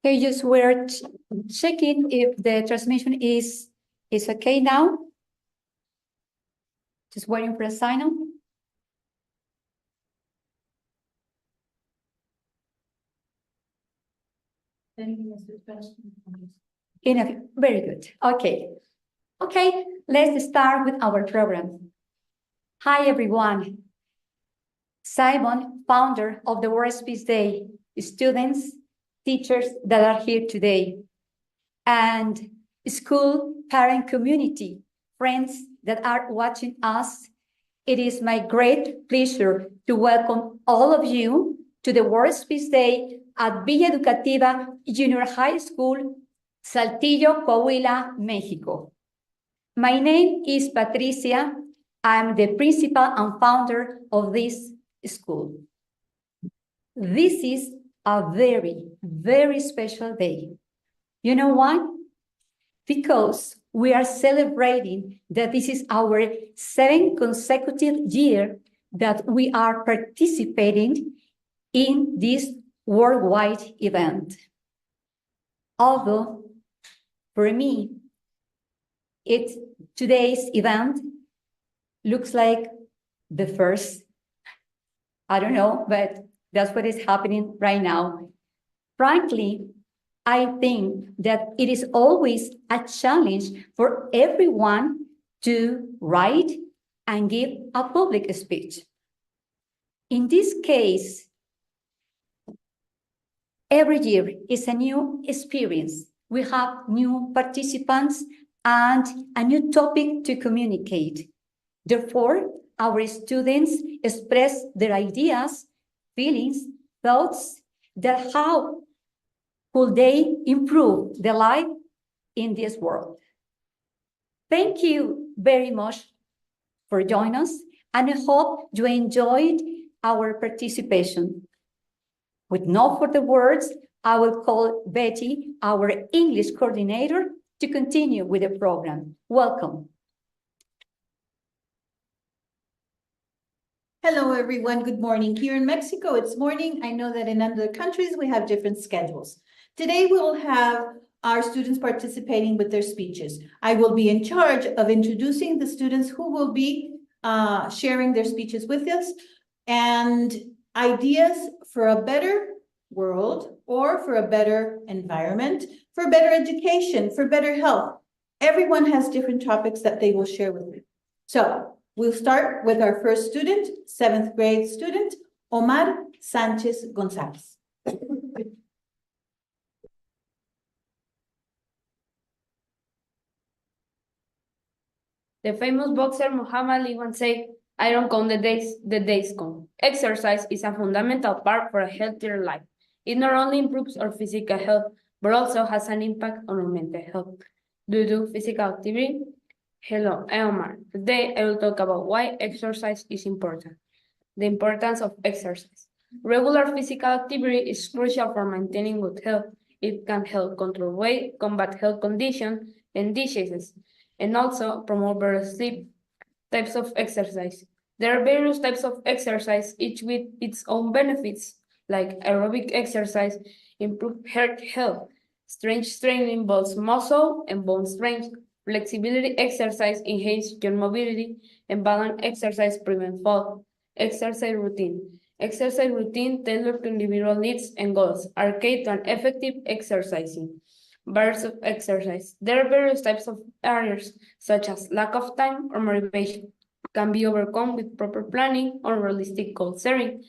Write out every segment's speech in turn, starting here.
Okay, just we're checking if the transmission is okay now. Just waiting for a signal. Enough. Very good. Okay. Okay, let's start with our program. Hi, everyone. Simon, founder of the WSD, students, teachers that are here today, and school parent community, friends that are watching us. It is my great pleasure to welcome all of you to the World Peace Day at Villa Educativa Junior High School, Saltillo, Coahuila, Mexico. My name is Patricia. I'm the principal and founder of this school. This is a very, very special day. You know why? Because we are celebrating that this is our 7th consecutive year that we are participating in this worldwide event. Although, for me, today's event looks like the first. I don't know, but that's what is happening right now. Frankly, I think that it is always a challenge for everyone to write and give a public speech. In this case, every year is a new experience. We have new participants and a new topic to communicate. Therefore, our students express their ideas, feelings, thoughts, that how could they improve their life in this world. Thank you very much for joining us, and I hope you enjoyed our participation. With no further words, I will call Betty, our English coordinator, to continue with the program. Welcome. Hello, everyone. Good morning. Here in Mexico, it's morning. I know that in other countries, we have different schedules. Today, we will have our students participating with their speeches. I will be in charge of introducing the students who will be sharing their speeches with us and ideas for a better world or for a better environment, for better education, for better health. Everyone has different topics that they will share with me. So we'll start with our first student, 7th grade student, Omar Sanchez Gonzalez. The famous boxer Muhammad Ali once said, "I don't count the days count." Exercise is a fundamental part for a healthier life. It not only improves our physical health, but also has an impact on our mental health. Do you do physical activity? Hello, I'm Omar. Today I will talk about why exercise is important. The importance of exercise. Regular physical activity is crucial for maintaining good health. It can help control weight, combat health conditions and diseases, and also promote better sleep. Types of exercise. There are various types of exercise, each with its own benefits, like aerobic exercise, improve heart health. Strength training involves muscle and bone strength. Flexibility exercise enhances joint mobility, and balance exercise prevent fall. Exercise routine. Exercise routine tailored to individual needs and goals are key to an effective exercising. Barriers of exercise. There are various types of barriers, such as lack of time or motivation, can be overcome with proper planning or realistic goal setting.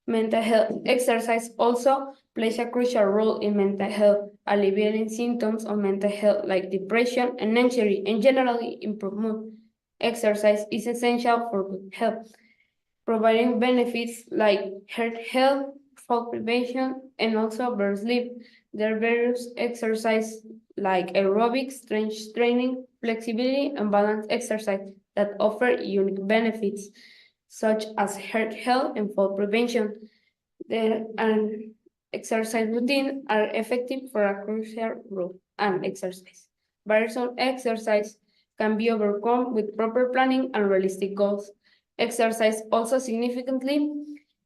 Mental health. Exercise also plays a crucial role in mental health, alleviating symptoms of mental health like depression and anxiety, and generally improve mood. Exercise is essential for good health, providing benefits like heart health, fall prevention, and also better sleep. There are various exercises like aerobics, strength training, flexibility, and balance exercise that offer unique benefits, such as heart health and fall prevention. And exercise routines are effective for a crucial role and exercise. Barriers of exercise can be overcome with proper planning and realistic goals. Exercise also significantly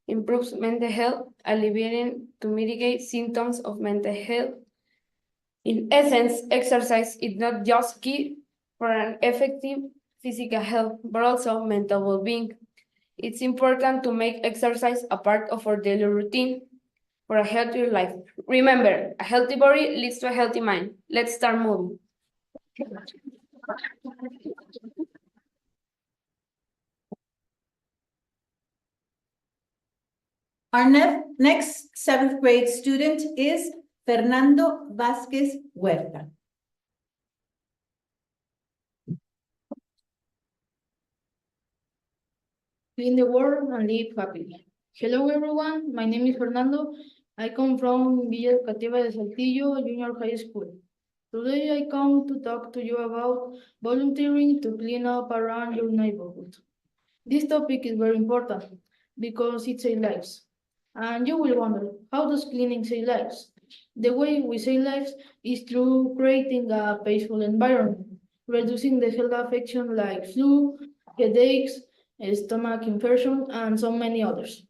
improves mental health, alleviating to mitigate symptoms of mental health. In essence, exercise is not just key for an effective physical health, but also mental well-being. It's important to make exercise a part of our daily routine for a healthier life. Remember, a healthy body leads to a healthy mind. Let's start moving. Our next seventh grade student is Fernando Vázquez Huerta. Clean the world and live happily. Hello everyone, my name is Fernando. I come from Villa Educativa de Saltillo Junior High School. Today I come to talk to you about volunteering to clean up around your neighborhood. This topic is very important because it saves lives. And you will wonder, how does cleaning save lives? The way we save lives is through creating a peaceful environment, reducing the health affections like flu, headaches, stomach infection, and so many others.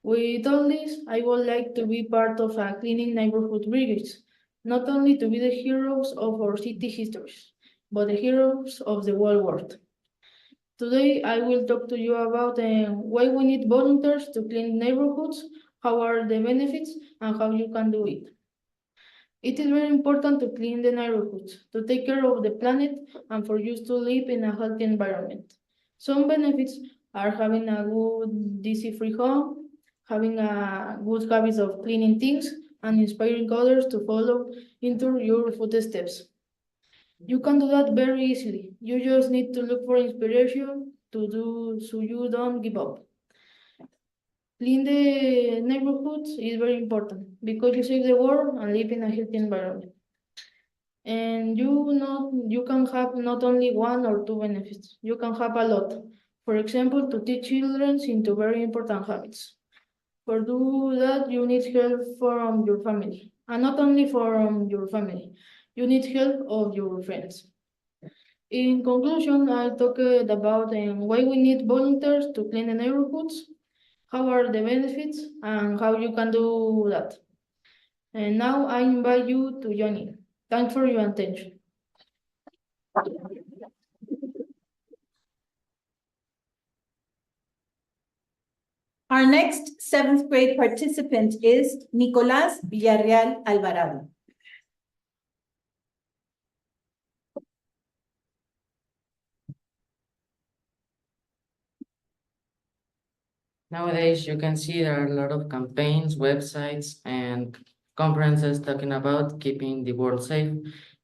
With all this, I would like to be part of a cleaning neighborhood brigades, not only to be the heroes of our city histories, but the heroes of the whole world. Today, I will talk to you about why we need volunteers to clean neighborhoods, how are the benefits, and how you can do it. It is very important to clean the neighborhoods, to take care of the planet, and for you to live in a healthy environment. Some benefits are having a good disease-free home, having a good habits of cleaning things, and inspiring others to follow into your footsteps. You can do that very easily. You just need to look for inspiration to do so you don't give up. Clean the neighborhoods is very important because you save the world and live in a healthy environment. And you can have not only one or two benefits, you can have a lot. For example, to teach children into very important habits. For do that, you need help from your family, and not only from your family, you need help of your friends. In conclusion, I talked about why we need volunteers to clean the neighborhoods, how are the benefits, and how you can do that. And now I invite you to join in. Thanks for your attention. Our next seventh grade participant is Nicolás Villarreal Alvarado. Nowadays, you can see there are a lot of campaigns, websites, and conferences talking about keeping the world safe.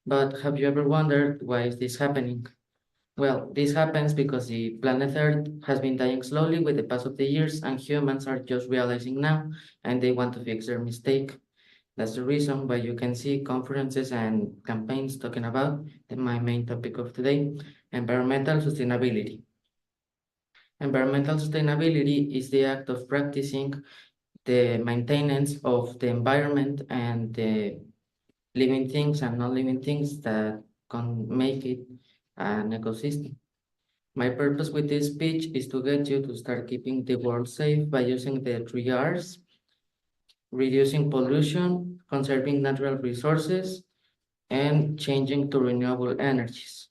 But have you ever wondered why is this happening? Well, this happens because the planet Earth has been dying slowly with the pass of the years, and humans are just realizing now, and they want to fix their mistake. That's the reason why you can see conferences and campaigns talking about my main topic of today, environmental sustainability. Environmental sustainability is the act of practicing the maintenance of the environment and the living things and non-living things that can make it an ecosystem. My purpose with this speech is to get you to start keeping the world safe by using the 3 Rs: reducing pollution, conserving natural resources, and changing to renewable energies.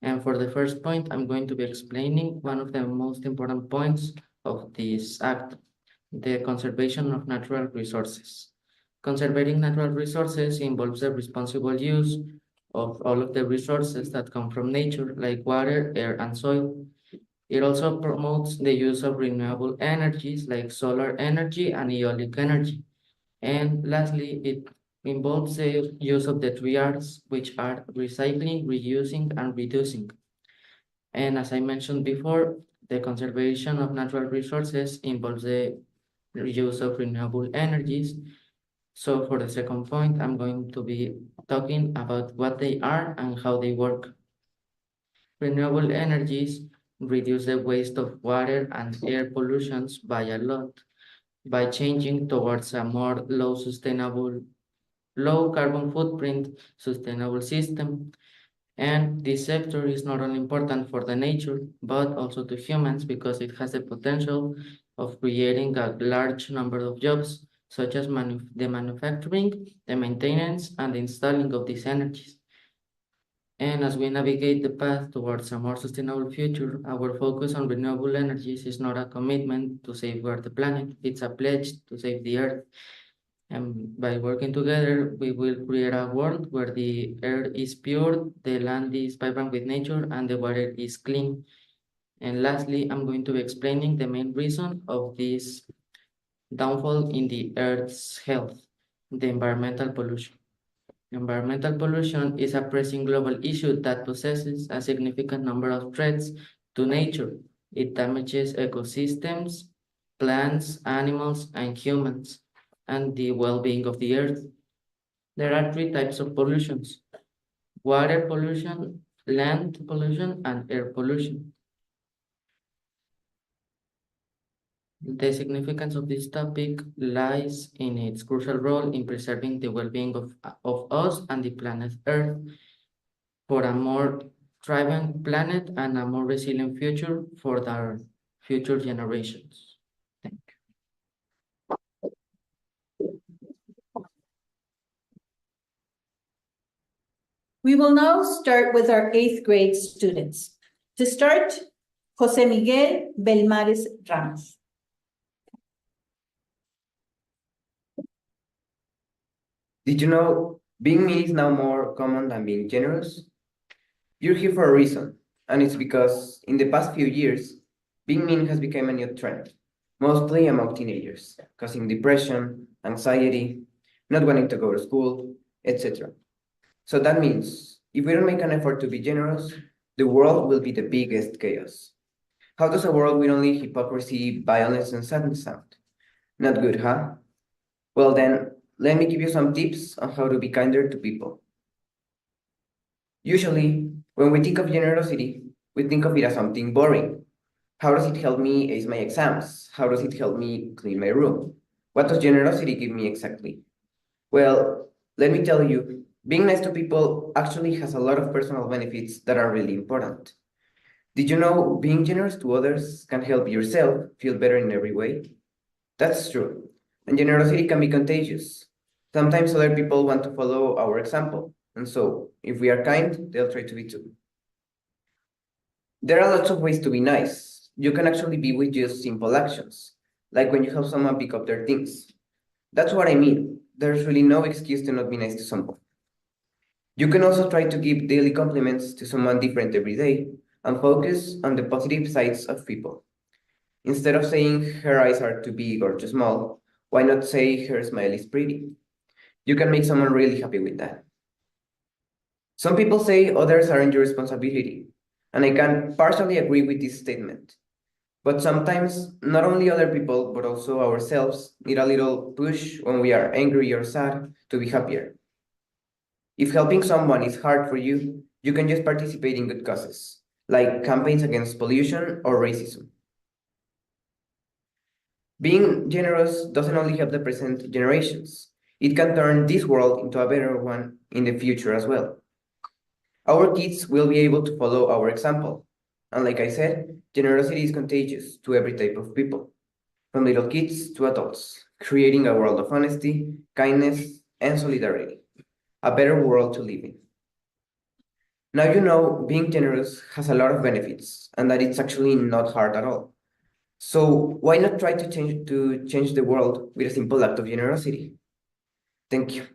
And for the first point, I'm going to be explaining one of the most important points of this act, the conservation of natural resources. Conserving natural resources involves the responsible use of all of the resources that come from nature, like water, air, and soil. It also promotes the use of renewable energies like solar energy and eolic energy. And lastly, it involves the use of the 3 Rs, which are recycling, reusing, and reducing. And as I mentioned before, the conservation of natural resources involves the use of renewable energies. So for the second point, I'm going to be talking about what they are and how they work. Renewable energies reduce the waste of water and air pollutions by a lot by changing towards a more low carbon footprint, sustainable system. And this sector is not only important for the nature, but also to humans because it has the potential of creating a large number of jobs, such as the manufacturing, the maintenance, and the installing of these energies. And as we navigate the path towards a more sustainable future, our focus on renewable energies is not a commitment to safeguard the planet, it's a pledge to save the earth. And by working together, we will create a world where the air is pure, the land is vibrant with nature, and the water is clean. And lastly, I'm going to be explaining the main reason of this downfall in the Earth's health, the environmental pollution. Environmental pollution is a pressing global issue that possesses a significant number of threats to nature. It damages ecosystems, plants, animals, and humans, and the well-being of the earth. There are three types of pollutions: water pollution, land pollution, and air pollution. The significance of this topic lies in its crucial role in preserving the well-being of us and the planet Earth for a more thriving planet and a more resilient future for our future generations. Thank We will now start with our 8th grade students. To start, José Miguel Belmares Ramos. Did you know being mean is now more common than being generous? You're here for a reason, and it's because in the past few years, being mean has become a new trend, mostly among teenagers, causing depression, anxiety, not wanting to go to school, etc. So that means if we don't make an effort to be generous, the world will be the biggest chaos. How does a world with only hypocrisy, violence, and sadness sound? Not good, huh? Well then, let me give you some tips on how to be kinder to people. Usually, when we think of generosity, we think of it as something boring. How does it help me ace my exams? How does it help me clean my room? What does generosity give me exactly? Well, let me tell you, being nice to people actually has a lot of personal benefits that are really important. Did you know being generous to others can help yourself feel better in every way? That's true. And generosity can be contagious. Sometimes other people want to follow our example. And so, if we are kind, they'll try to be too. There are lots of ways to be nice. You can actually be with just simple actions, like when you help someone pick up their things. That's what I mean. There's really no excuse to not be nice to someone. You can also try to give daily compliments to someone different every day and focus on the positive sides of people. Instead of saying her eyes are too big or too small, why not say her smile is pretty? You can make someone really happy with that. Some people say others aren't your responsibility, and I can partially agree with this statement. But sometimes, not only other people, but also ourselves need a little push when we are angry or sad to be happier. If helping someone is hard for you, you can just participate in good causes, like campaigns against pollution or racism. Being generous doesn't only help the present generations, it can turn this world into a better one in the future as well. Our kids will be able to follow our example. And like I said, generosity is contagious to every type of people, from little kids to adults, creating a world of honesty, kindness, and solidarity, a better world to live in. Now you know being generous has a lot of benefits and that it's actually not hard at all. So why not try to change the world with a simple act of generosity? Thank you.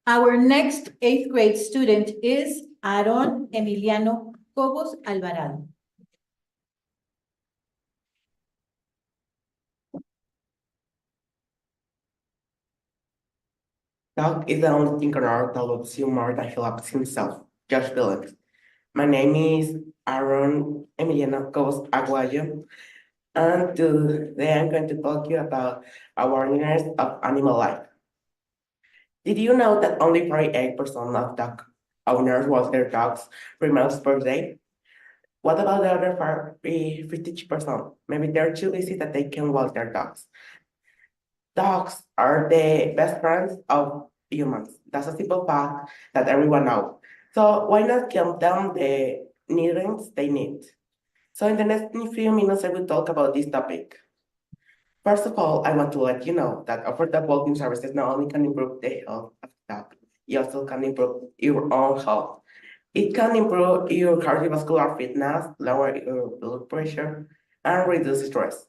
Our next 8th grade student is Aaron Emiliano Cobos Alvarado. Dog is the only thing on earth that loves you more than he loves himself. Josh Billings. My name is Aaron Emiliano Cobos Aguayo, and today I'm going to talk you about awareness of animal life. Did you know that only 48% of dog owners walk their dogs 3 miles per day? What about the other 50%? Maybe they're too lazy that they can walk their dogs. Dogs are the best friends of humans. That's a simple fact that everyone knows. So why not give them the nutrients they need? So in the next few minutes, I will talk about this topic. First of all, I want to let you know that affordable walking services not only can improve the health of the dog, it also can improve your own health. It can improve your cardiovascular fitness, lower your blood pressure, and reduce stress.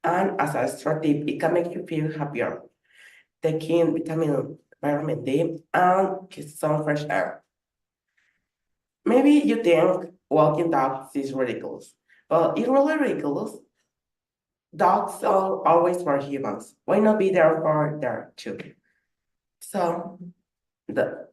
And as a extra tip, it can make you feel happier, taking vitamin D, and get some fresh air. Maybe you think walking dogs is ridiculous, but it's really ridiculous. Dogs are always for humans. Why not be there for their children? So the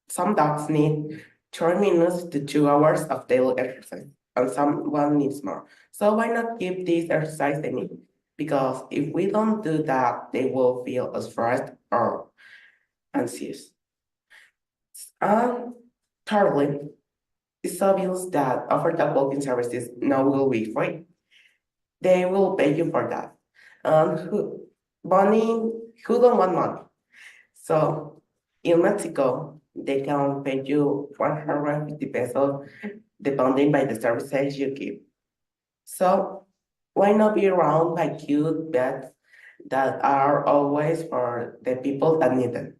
some dogs need 30 minutes to 2 hours of daily exercise, and someone needs more. So why not give this exercise they need? Because if we don't do that, they will feel stressed or anxious. And thirdly, it's obvious that affordable walking services now will be free. They will pay you for that. And who don't want money? So in Mexico, they can pay you 150 pesos depending by the services you give. So why not be around by cute pets that are always for the people that need them?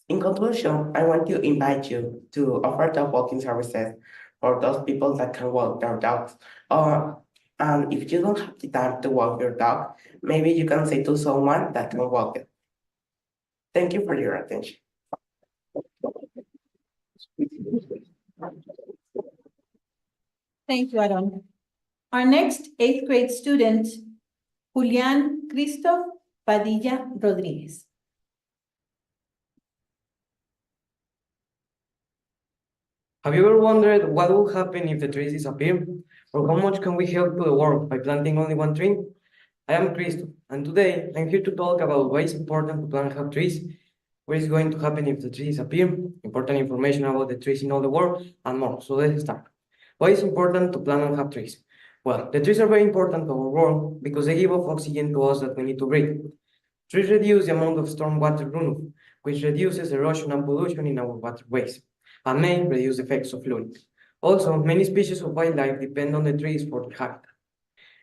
In conclusion, I want to invite you to offer dog walking services for those people that can walk their dogs. And if you don't have the time to walk your dog, maybe you can say to someone that can walk it. Thank you for your attention. Thank you, Aaron. Our next eighth grade student, Julián Christoph Padilla Rodríguez. Have you ever wondered what will happen if the trees disappear? Or how much can we help to the world by planting only one tree? I am Christo, and today I'm here to talk about why it's important to plant and have trees, what is going to happen if the trees disappear, important information about the trees in all the world, and more. So let's start. Why is it important to plant and have trees? Well, the trees are very important to our world because they give off oxygen to us that we need to breathe. Trees reduce the amount of stormwater runoff, which reduces erosion and pollution in our waterways, and may reduce the effects of flooding. Also, many species of wildlife depend on the trees for their habitat.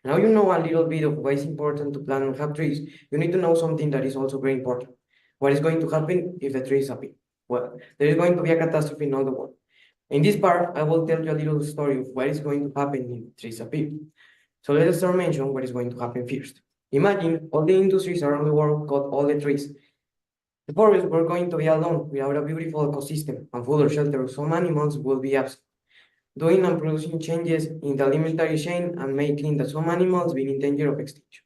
Now you know a little bit of why it's important to plant and have trees. You need to know something that is also very important. What is going to happen if the trees disappear? Well, there is going to be a catastrophe in all the world. In this part, I will tell you a little story of what is going to happen if the trees disappear. So let us start mention what is going to happen first. Imagine all the industries around the world cut all the trees. The forests were going to be alone without a beautiful ecosystem, and food or shelter of some animals will be absent, doing and producing changes in the alimentary chain and making that some animals be in danger of extinction.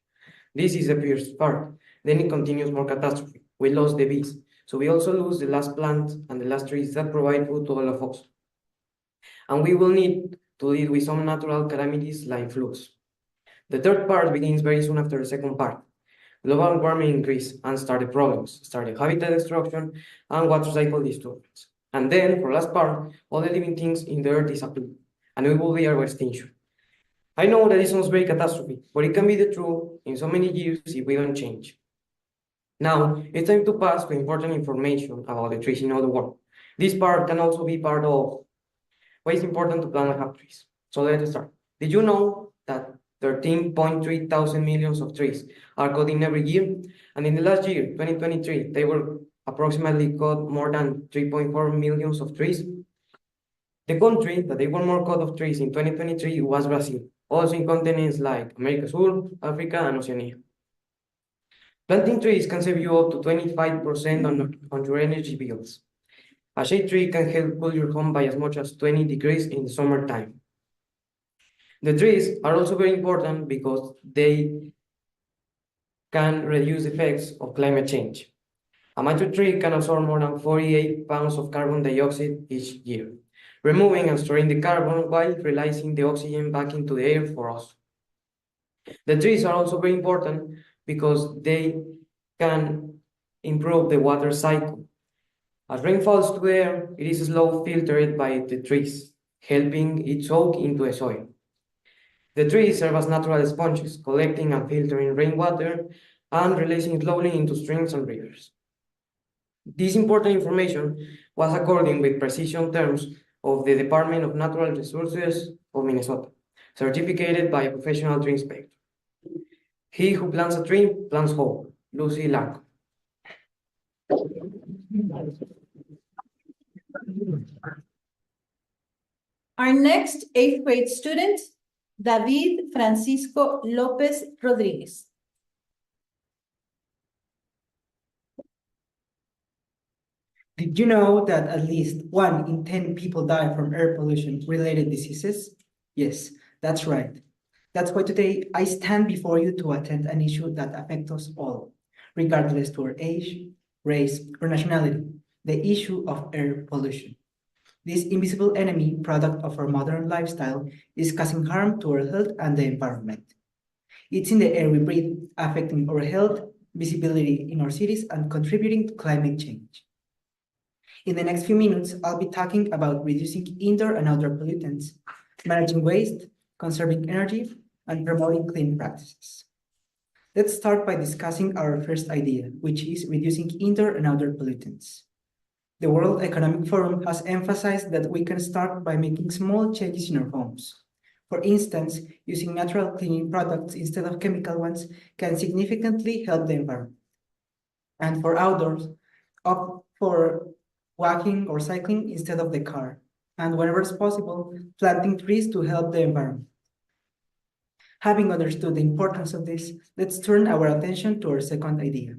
This is the first part. Then it continues more catastrophe. We lost the bees, so we also lose the last plants and the last trees that provide food to all of us. And we will need to deal with some natural calamities like floods. The third part begins very soon after the second part. Global warming increased and started problems, started habitat destruction and water cycle disturbance. And then, for last part, all the living things in the earth disappear, and we will be our extinction. I know that it sounds very catastrophic, but it can be the truth in so many years if we don't change. Now, it's time to pass to important information about the trees in all the world. This part can also be part of why it's important to plant and have trees. So let's start. Did you know that 13.3 thousand millions of trees are cut in every year? And in the last year, 2023, they were approximately cut more than 3.4 millions of trees. The country that they were more cut of trees in 2023 was Brazil, also in continents like America Sur, Africa, and Oceania. Planting trees can save you up to 25% on your energy bills. A shade tree can help cool your home by as much as 20 degrees in the summertime. The trees are also very important because they can reduce effects of climate change. A mature tree can absorb more than 48 pounds of carbon dioxide each year, removing and storing the carbon while releasing the oxygen back into the air for us. The trees are also very important because they can improve the water cycle. As rain falls to the air, it is slowly filtered by the trees, helping it soak into the soil. The trees serve as natural sponges, collecting and filtering rainwater and releasing it slowly into streams and rivers. This important information was according with precision terms of the Department of Natural Resources of Minnesota, certificated by a professional tree inspector. He who plants a tree plants whole. Lucy Lark. Our next 8th grade student, David Francisco Lopez Rodriguez. Did you know that at least 1 in 10 people die from air pollution-related diseases? Yes, that's right. That's why today I stand before you to attend an issue that affects us all, regardless to our age, race, or nationality, the issue of air pollution. This invisible enemy, product of our modern lifestyle, is causing harm to our health and the environment. It's in the air we breathe, affecting our health, visibility in our cities, and contributing to climate change. In the next few minutes, I'll be talking about reducing indoor and outdoor pollutants, managing waste, conserving energy, and promoting clean practices. Let's start by discussing our first idea, which is reducing indoor and outdoor pollutants. The World Economic Forum has emphasized that we can start by making small changes in our homes. For instance, using natural cleaning products instead of chemical ones can significantly help the environment. And for outdoors, opt for walking or cycling instead of the car, and whenever it's possible, planting trees to help the environment. Having understood the importance of this, let's turn our attention to our second idea,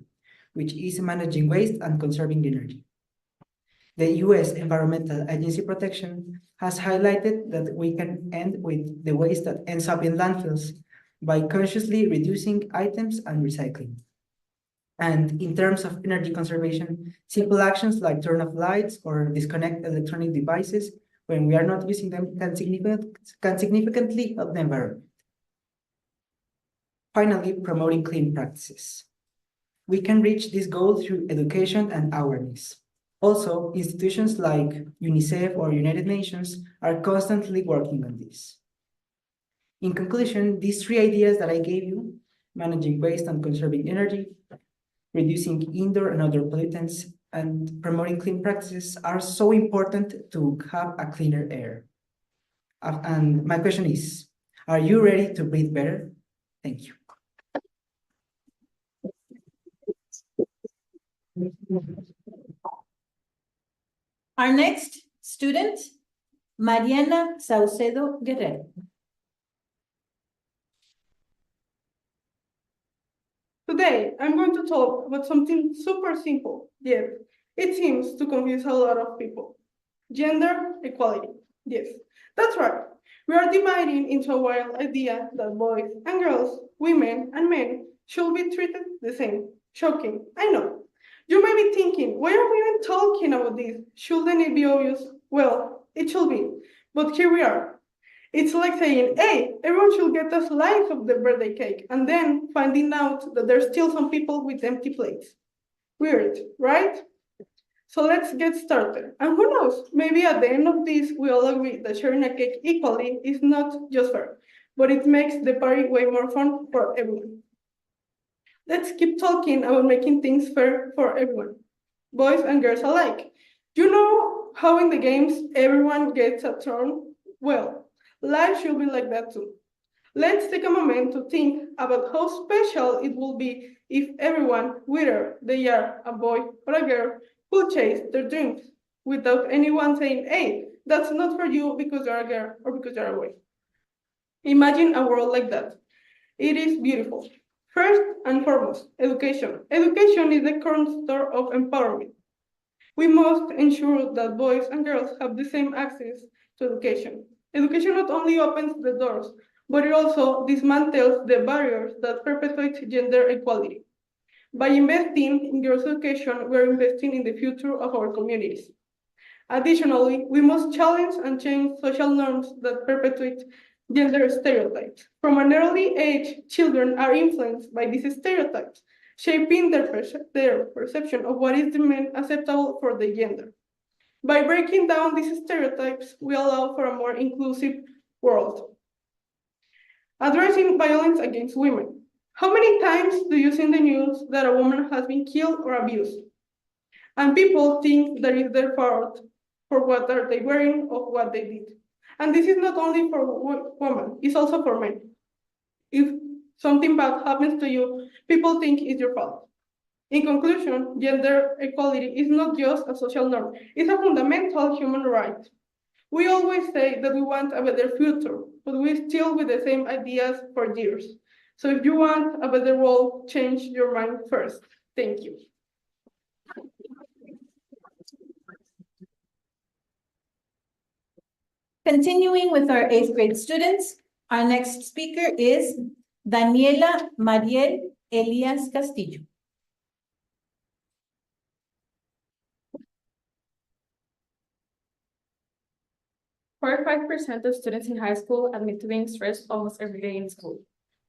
which is managing waste and conserving energy. The US Environmental Agency Protection has highlighted that we can end with the waste that ends up in landfills by consciously reducing items and recycling. And in terms of energy conservation, simple actions like turn off lights or disconnect electronic devices when we are not using them can significantly help the environment. Finally, promoting clean practices. We can reach this goal through education and awareness. Also, institutions like UNICEF or United Nations are constantly working on this. In conclusion, these 3 ideas that I gave you, managing waste and conserving energy, reducing indoor and outdoor pollutants, and promoting clean practices are so important to have a cleaner air. And my question is, are you ready to breathe better? Thank you. Our next student, Mariana Saucedo Guerrero. Today, I'm going to talk about something super simple, yet it seems to confuse a lot of people. Gender equality. Yes, that's right. We are dividing into a wild idea that boys and girls, women and men should be treated the same. Shocking, I know. You may be thinking, why are we even talking about this? Shouldn't it be obvious? Well, it should be, but here we are. It's like saying, hey, everyone should get a slice of the birthday cake, and then finding out that there's still some people with empty plates. Weird, right? So let's get started. And who knows, maybe at the end of this, we all agree that sharing a cake equally is not just fair, but it makes the party way more fun for everyone. Let's keep talking about making things fair for everyone, boys and girls alike. You know how in the games everyone gets a turn? Well, life should be like that too. Let's take a moment to think about how special it will be if everyone, whether they are a boy or a girl, could chase their dreams without anyone saying, hey, that's not for you because you're a girl or because you're a boy. Imagine a world like that. It is beautiful. First and foremost, education. Education is the cornerstone of empowerment. We must ensure that boys and girls have the same access to education. Education not only opens the doors, but it also dismantles the barriers that perpetuate gender equality. By investing in girls' education, we're investing in the future of our communities. Additionally, we must challenge and change social norms that perpetuate gender stereotypes. From an early age, children are influenced by these stereotypes, shaping their perception of what is deemed acceptable for the gender. By breaking down these stereotypes, we allow for a more inclusive world. Addressing violence against women. How many times do you see in the news that a woman has been killed or abused? And people think that is their fault for what are they wearing or what they did. And this is not only for women, it's also for men. If something bad happens to you, people think it's your fault. In conclusion, gender equality is not just a social norm, it's a fundamental human right. We always say that we want a better future, but we still with the same ideas for years. So if you want a better world, change your mind first. Thank you. Continuing with our 8th grade students, our next speaker is Daniela Mariel Elias Castillo. 45% of students in high school admit to being stressed almost every day in school.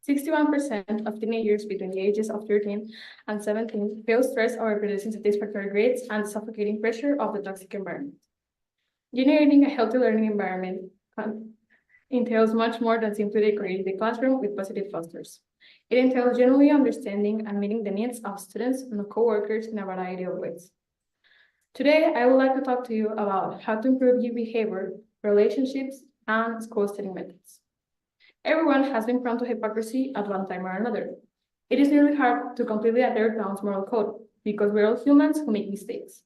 61% of teenagers between the ages of 13 and 17 feel stressed over producing satisfactory grades and the suffocating pressure of the toxic environment. Generating a healthy learning environment entails much more than simply decorating the classroom with positive posters. It entails genuinely understanding and meeting the needs of students and co-workers in a variety of ways. Today, I would like to talk to you about how to improve your behavior, relationships, and school study methods. Everyone has been prone to hypocrisy at one time or another. It is really hard to completely adhere to one's moral code because we're all humans who make mistakes.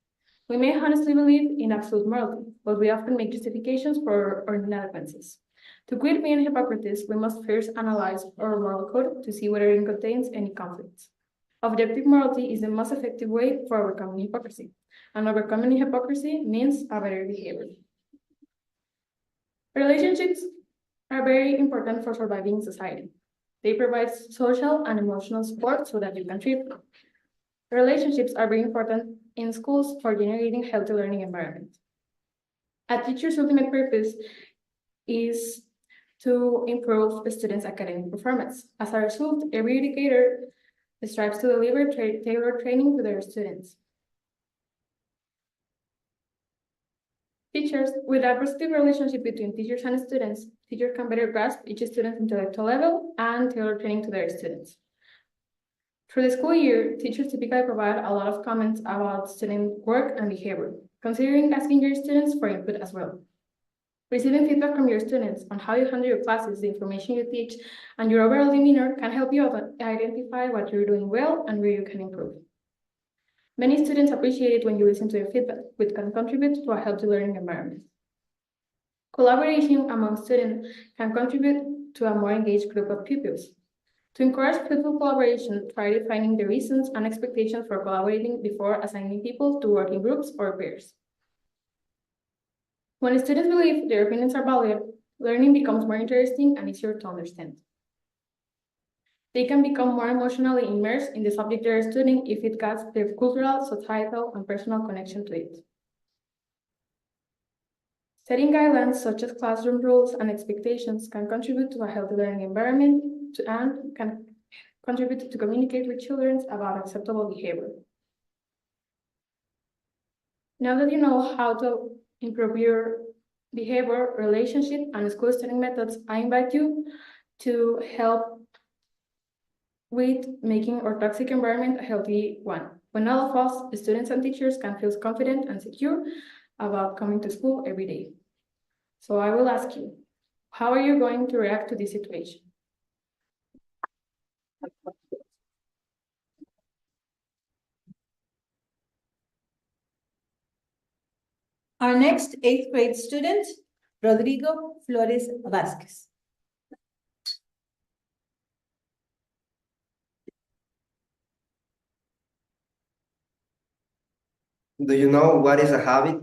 We may honestly believe in absolute morality, but we often make justifications for our inadequacies. To quit being hypocrites, we must first analyze our moral code to see whether it contains any conflicts. Objective morality is the most effective way for overcoming hypocrisy, and overcoming hypocrisy means a better behavior. Relationships are very important for surviving in society. They provide social and emotional support so that you can thrive. Relationships are very important in schools for generating healthy learning environment. A teacher's ultimate purpose is to improve the students' academic performance. As a result, every educator strives to deliver tailored training to their students. Teachers, with a positive relationship between teachers and students, teachers can better grasp each student's intellectual level and tailor training to their students. Through the school year, teachers typically provide a lot of comments about student work and behavior, considering asking your students for input as well. Receiving feedback from your students on how you handle your classes, the information you teach, and your overall demeanor can help you identify what you're doing well and where you can improve. Many students appreciate it when you listen to their feedback, which can contribute to a healthy learning environment. Collaboration among students can contribute to a more engaged group of pupils. To encourage fruitful collaboration, try defining the reasons and expectations for collaborating before assigning people to work in groups or pairs. When students believe their opinions are valued, learning becomes more interesting and easier to understand. They can become more emotionally immersed in the subject they're studying if it has their cultural, societal, and personal connection to it. Setting guidelines such as classroom rules and expectations can contribute to a healthy learning environment and can contribute to communicate with children about acceptable behavior. Now that you know how to improve your behavior, relationship, and school studying methods, I invite you to help with making our toxic environment a healthy one. When all of us, students and teachers, can feel confident and secure about coming to school every day. So I will ask you, how are you going to react to this situation? Our next 8th grade student, Rodrigo Flores Vázquez. Do you know what is a habit?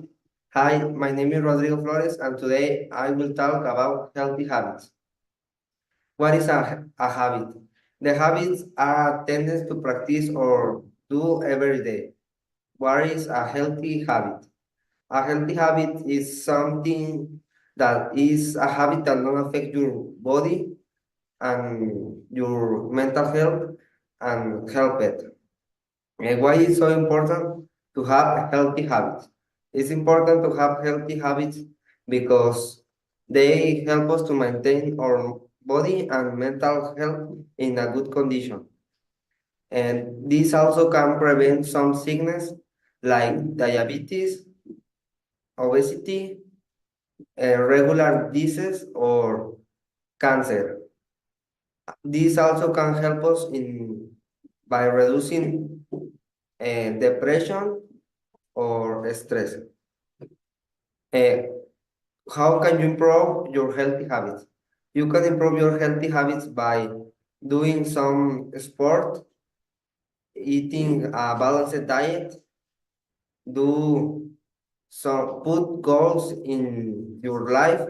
Hi, my name is Rodrigo Flores, and today I will talk about healthy habits. What is a habit? The habits are a tendency to practice or do every day. What is a healthy habit? A healthy habit is something that is a habit that don't affect your body and your mental health and help it. And why is so important to have healthy habits? It's important to have healthy habits because they help us to maintain our body and mental health in a good condition. And this also can prevent some sickness like diabetes, obesity, regular disease, or cancer. This also can help us by reducing depression or stress. How can you improve your healthy habits? You can improve your healthy habits by doing some sport, eating a balanced diet, put goals in your life,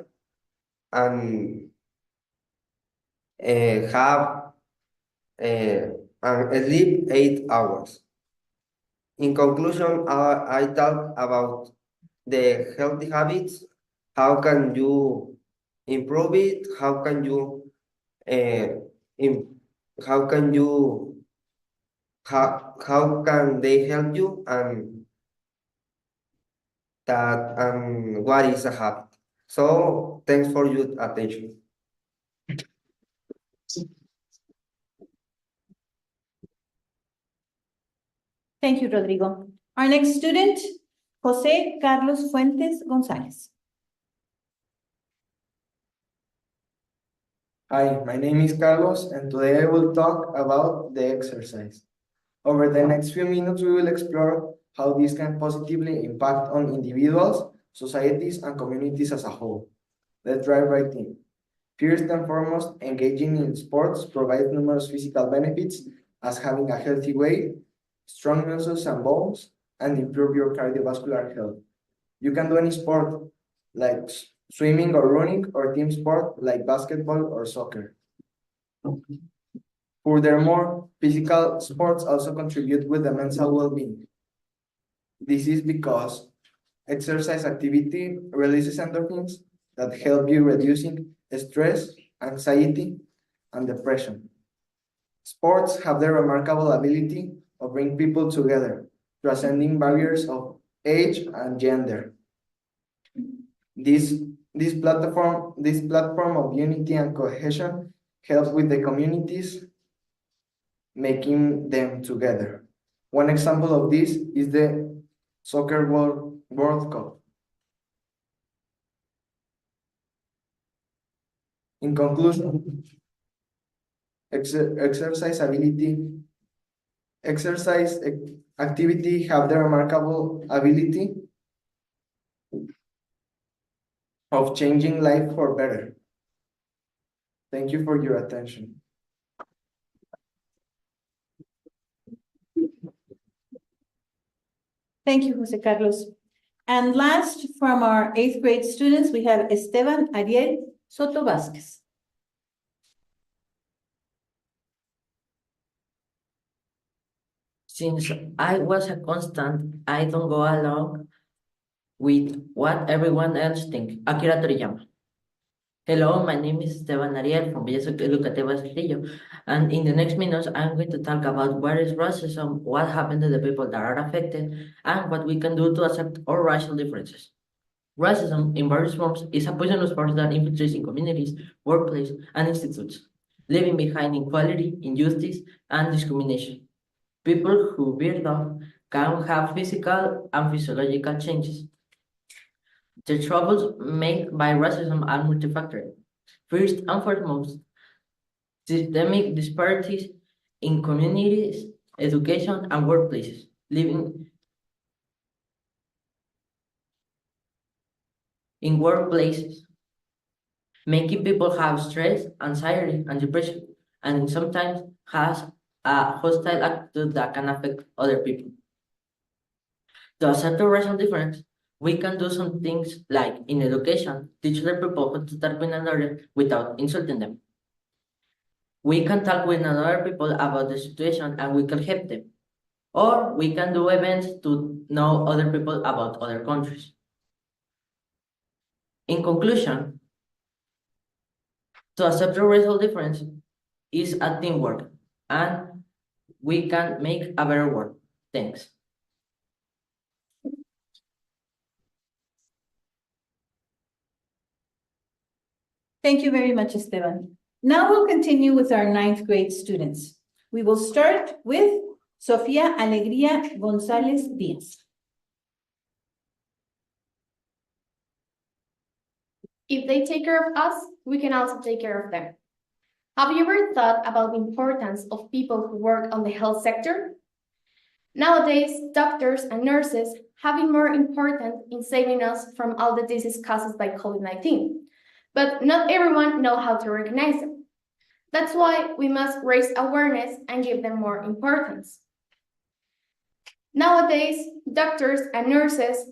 and have and sleep 8 hours. In conclusion, I talk about the healthy habits. How can you improve it? Uh, im- how can you how can they help you, and what is a habit? So thanks for your attention. Thank you, Rodrigo. Our next student, José Carlos Fuentes González. Hi, my name is Carlos, and today I will talk about the exercise. Over the next few minutes, we will explore how this can positively impact on individuals, societies, and communities as a whole. Let's dive right in. First and foremost, engaging in sports provides numerous physical benefits, as having a healthy weight, strong muscles and bones, and improve your cardiovascular health. You can do any sport, like swimming or running, or team sport like basketball or soccer. Furthermore, physical sports also contribute with the mental well-being. This is because exercise activity releases endorphins that help you reducing stress, anxiety, and depression. Sports have the remarkable ability of bringing people together, transcending barriers of age and gender. This platform of unity and cohesion helps with the communities, making them together. One example of this is the Soccer World Cup. In conclusion, exercise activity have the remarkable ability of changing life for better. Thank you for your attention. Thank you, José Carlos. And last, from our 8th grade students, we have Esteban Ariel Soto Vázquez. Since I was a constant, I don't go along with what everyone else thinks. Akira Toriyama. Hello, my name is Esteban Ariel from Villa Educativa Saltillo, and in the next minutes, I'm going to talk about what is racism, what happened to the people that are affected, and what we can do to accept all racial differences. Racism, in various forms, is a poisonous force that infiltrates in communities, workplaces, and institutes, leaving behind inequality, injustice, and discrimination. People who bear off can have physical and physiological changes. The troubles made by racism are multifactorial. First and foremost, systemic disparities in communities, education, and workplaces, living in workplaces, making people have stress, anxiety, and depression, and sometimes has a hostile attitude that can affect other people. To accept the racial difference, we can do some things like, in education, teach other people how to talk with another without insulting them. We can talk with other people about the situation and we can help them. Or we can do events to know other people about other countries. In conclusion, to accept the racial difference is a teamwork and we can make a better world. Thanks. Thank you very much, Esteban. Now we'll continue with our 9th grade students. We will start with Sofía Alegría González Díaz. If they take care of us, we can also take care of them. Have you ever thought about the importance of people who work on the health sector? Nowadays, doctors and nurses have been more important in saving us from all the diseases caused by COVID-19, but not everyone knows how to recognize them. That's why we must raise awareness and give them more importance. Nowadays, doctors and nurses.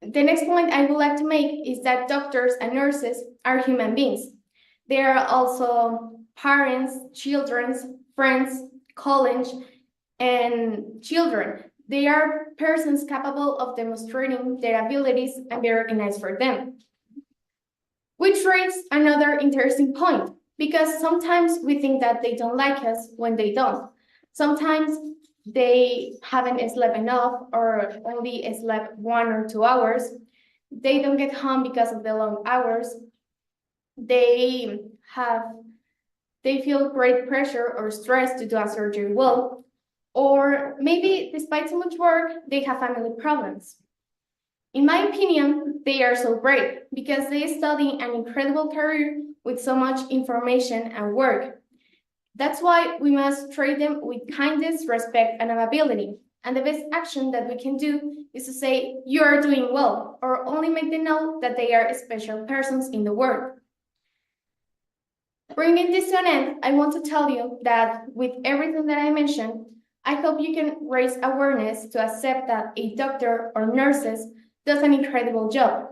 The next point I would like to make is that doctors and nurses are human beings. They are also parents, children, friends, college, and children. They are persons capable of demonstrating their abilities and be recognized for them. Which raises another interesting point, because sometimes we think that they don't like us when they don't. Sometimes they haven't slept enough or only slept 1 or 2 hours. They don't get home because of the long hours. They feel great pressure or stress to do a surgery well, or maybe despite so much work, they have family problems. In my opinion, they are so brave because they study an incredible career with so much information and work. That's why we must treat them with kindness, respect, and availability. And the best action that we can do is to say, you are doing well, or only make them know that they are special persons in the world. Bringing this to an end, I want to tell you that with everything that I mentioned, I hope you can raise awareness to accept that a doctor or nurses does an incredible job,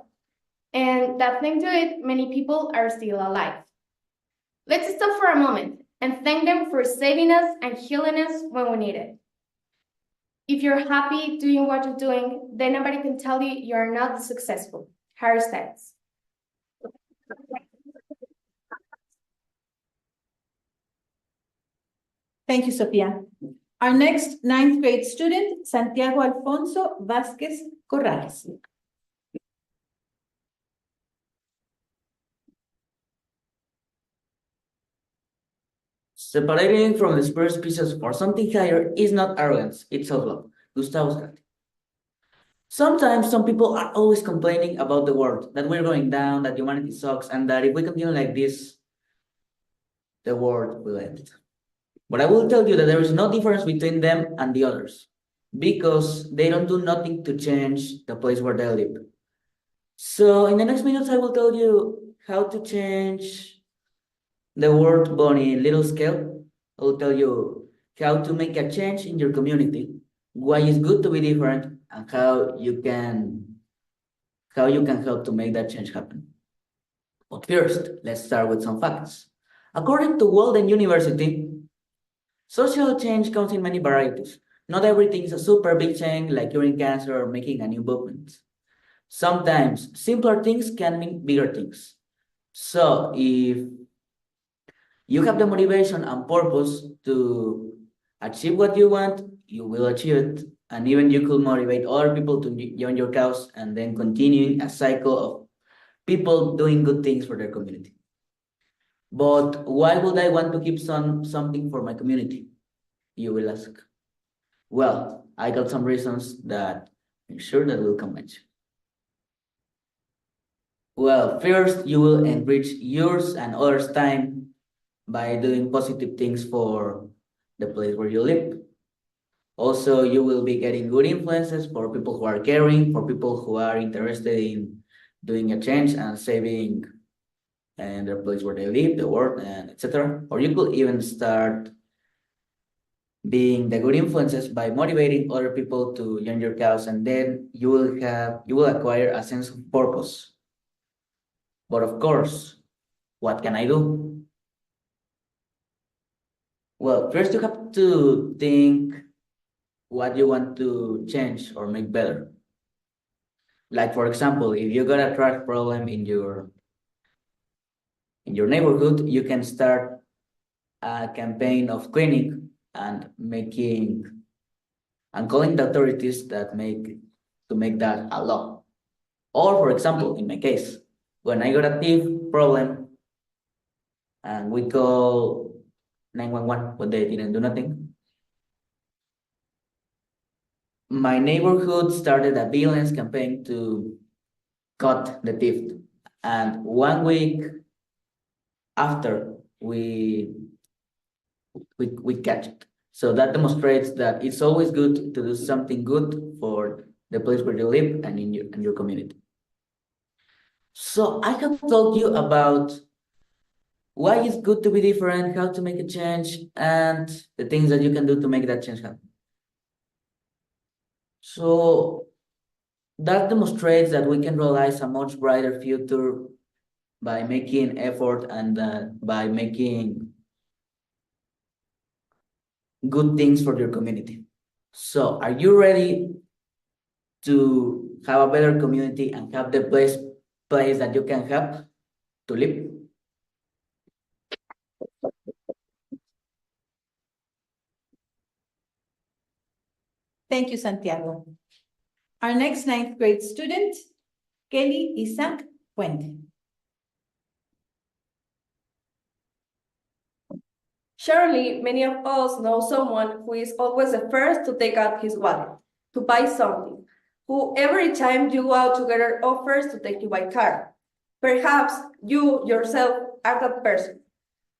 and that thanks to it, many people are still alive. Let's stop for a moment and thank them for saving us and healing us when we need it. If you're happy doing what you're doing, then nobody can tell you you're not successful. Harry Styles. Thank you, Sophia. Our next 9th grade student, Santiago Alfonso Vázquez Corrales. Separating from the spirit species for something higher is not arrogance, it's self-love. Gustavo Cerati. Sometimes some people are always complaining about the world, that we're going down, that humanity sucks, and that if we continue like this, the world will end. But I will tell you that there is no difference between them and the others, because they don't do nothing to change the place where they live. So in the next minutes, I will tell you how to change the world, but in little scale. I will tell you how to make a change in your community, why it's good to be different, and how you can help to make that change happen. But first, let's start with some facts. According to Walden University, social change comes in many varieties. Not everything is a super big change like curing cancer or making a new movement. Sometimes simpler things can mean bigger things. So if you have the motivation and purpose to achieve what you want, you will achieve it. And even you could motivate other people to join your cause and then continuing a cycle of people doing good things for their community. But why would I want to keep something for my community? You will ask. Well, I got some reasons that I'm sure that will convince you. Well, first, you will enrich yours and others' time by doing positive things for the place where you live. Also, you will be getting good influences for people who are caring, for people who are interested in doing a change and saving and the place where they live, the world, and etc. Or you could even start being the good influences by motivating other people to join your cause, and then you will acquire a sense of purpose. But of course, what can I do? Well, first you have to think what you want to change or make better. Like for example, if you got a trash problem in your neighborhood, you can start a campaign of cleaning and calling the authorities to make that a law. Or for example, in my case, when I got a thief problem and we call 911, but they didn't do nothing, my neighborhood started a vigilance campaign to caught the thief. And 1 week after we catch it. So that demonstrates that it's always good to do something good for the place where you live and in your community. So I have told you about why it's good to be different, how to make a change, and the things that you can do to make that change happen. So that demonstrates that we can realize a much brighter future by making effort and by making good things for your community. So are you ready to have a better community and have the best place that you can have to live? Thank you, Santiago. Our next 9th grade student, Kelly Isaac Puente. Surely, many of us know someone who is always the first to take out his wallet to buy something, who every time you go out together offers to take you by car. Perhaps you yourself are that person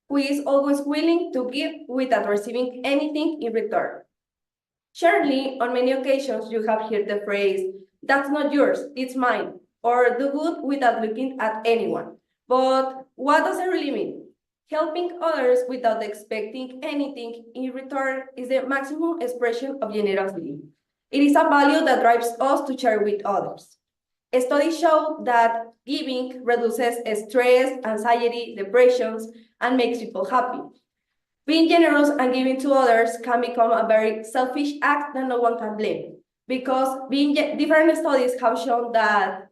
who is always willing to give without receiving anything in return. Surely, on many occasions, you have heard the phrase, "That's not yours, it's mine," or "do good without looking at anyone." But what does it really mean? Helping others without expecting anything in return is the maximum expression of generosity. It is a value that drives us to share with others. Studies show that giving reduces stress, anxiety, depressions, and makes people happy. Being generous and giving to others can become a very selfish act that no one can blame, because different studies have shown that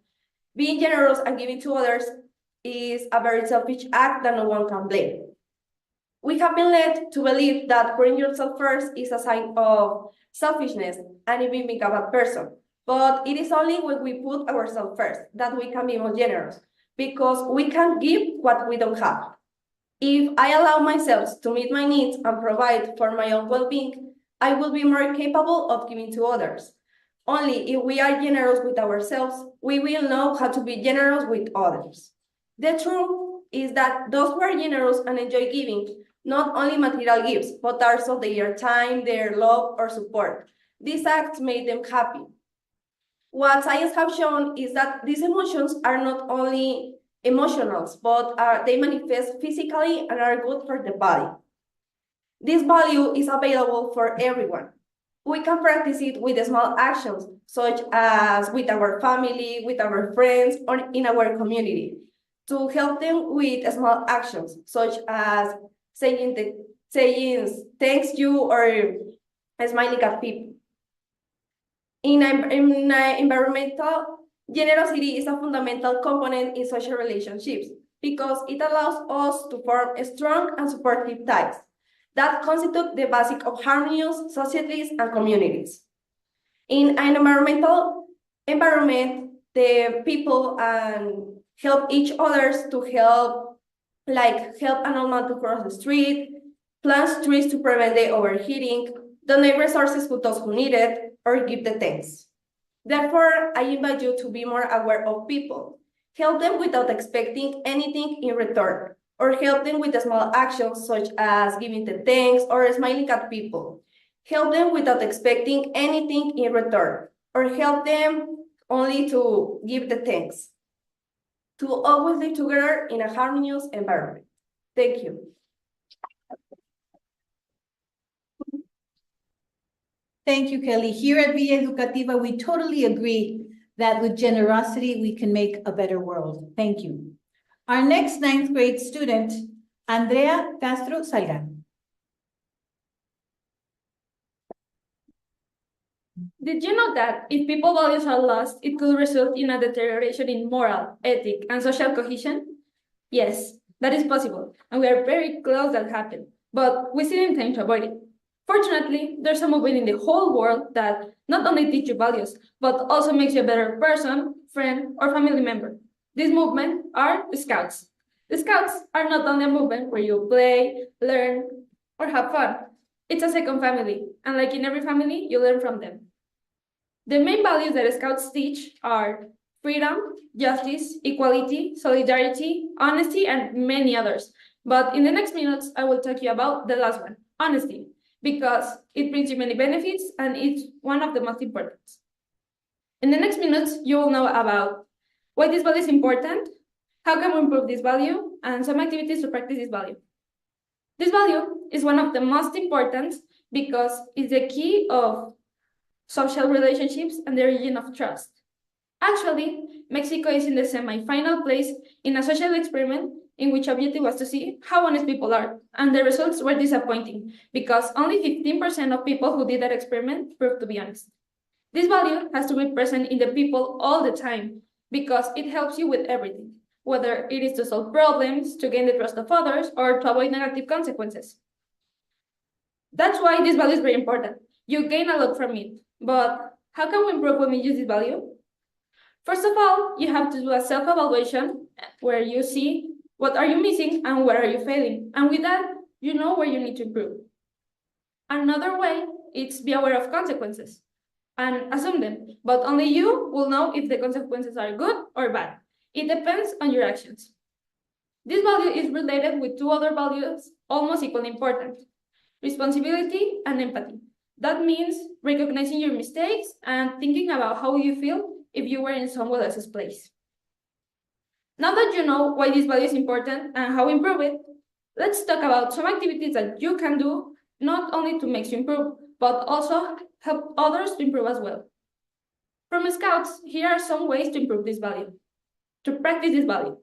being generous and giving to others is a very selfish act that no one can blame. We have been led to believe that putting yourself first is a sign of selfishness and even being a bad person. But it is only when we put ourselves first that we can be more generous, because we can give what we don't have. If I allow myself to meet my needs and provide for my own well-being, I will be more capable of giving to others. Only if we are generous with ourselves, we will know how to be generous with others. The truth is that those who are generous and enjoy giving not only material gifts, but also their time, their love, or support. These acts make them happy. What science has shown is that these emotions are not only emotional, but they manifest physically and are good for the body. This value is available for everyone. We can practice it with small actions, such as with our family, with our friends, or in our community, to help them with small actions, such as saying thanks you or smiling at people. In environmental, generosity is a fundamental component in social relationships because it allows us to form strong and supportive ties that constitute the basic of harmonious societies and communities. In an environmental environment, the people help each others to help an animal to cross the street, plant trees to prevent the overheating, donate resources to those who need it, or give the thanks. Therefore, I invite you to be more aware of people. Help them without expecting anything in return, or help them with the small actions such as giving the thanks or smiling at people. Help them without expecting anything in return, or help them only to give the thanks. To always live together in a harmonious environment. Thank you. Thank you, Kelly. Here at Villa Educativa, we totally agree that with generosity, we can make a better world. Thank you. Our next 9th grade student, Andrea Castro Salgan. Did you know that if people values are lost, it could result in a deterioration in moral, ethic, and social cohesion? Yes, that is possible, and we are very close that happen, but we still intend to avoid it. Fortunately, there's a movement in the whole world that not only teaches you values, but also makes you a better person, friend, or family member. This movement are the Scouts. The Scouts are not only a movement where you play, learn, or have fun. It's a second family, and like in every family, you learn from them. The main values that Scouts teach are freedom, justice, equality, solidarity, honesty, and many others. But in the next minutes, I will talk you about the last one, honesty, because it brings you many benefits and it's one of the most important. In the next minutes, you will know about why this value is important, how can we improve this value, and some activities to practice this value. This value is one of the most important because it's the key of social relationships and the origin of trust. Actually, Mexico is in the semi-final place in a social experiment in which objective was to see how honest people are, and the results were disappointing because only 15% of people who did that experiment proved to be honest. This value has to be present in the people all the time because it helps you with everything, whether it is to solve problems, to gain the trust of others, or to avoid negative consequences. That's why this value is very important. You gain a lot from it, but how can we improve when we use this value? First of all, you have to do a self-evaluation where you see what are you missing and where are you failing. And with that, you know where you need to improve. Another way is be aware of consequences and assume them, but only you will know if the consequences are good or bad. It depends on your actions. This value is related with two other values almost equally important, responsibility and empathy. That means recognizing your mistakes and thinking about how you feel if you were in someone else's place. Now that you know why this value is important and how to improve it, let's talk about some activities that you can do not only to make you improve, but also help others to improve as well. From Scouts, here are some ways to improve this value, to practice this value.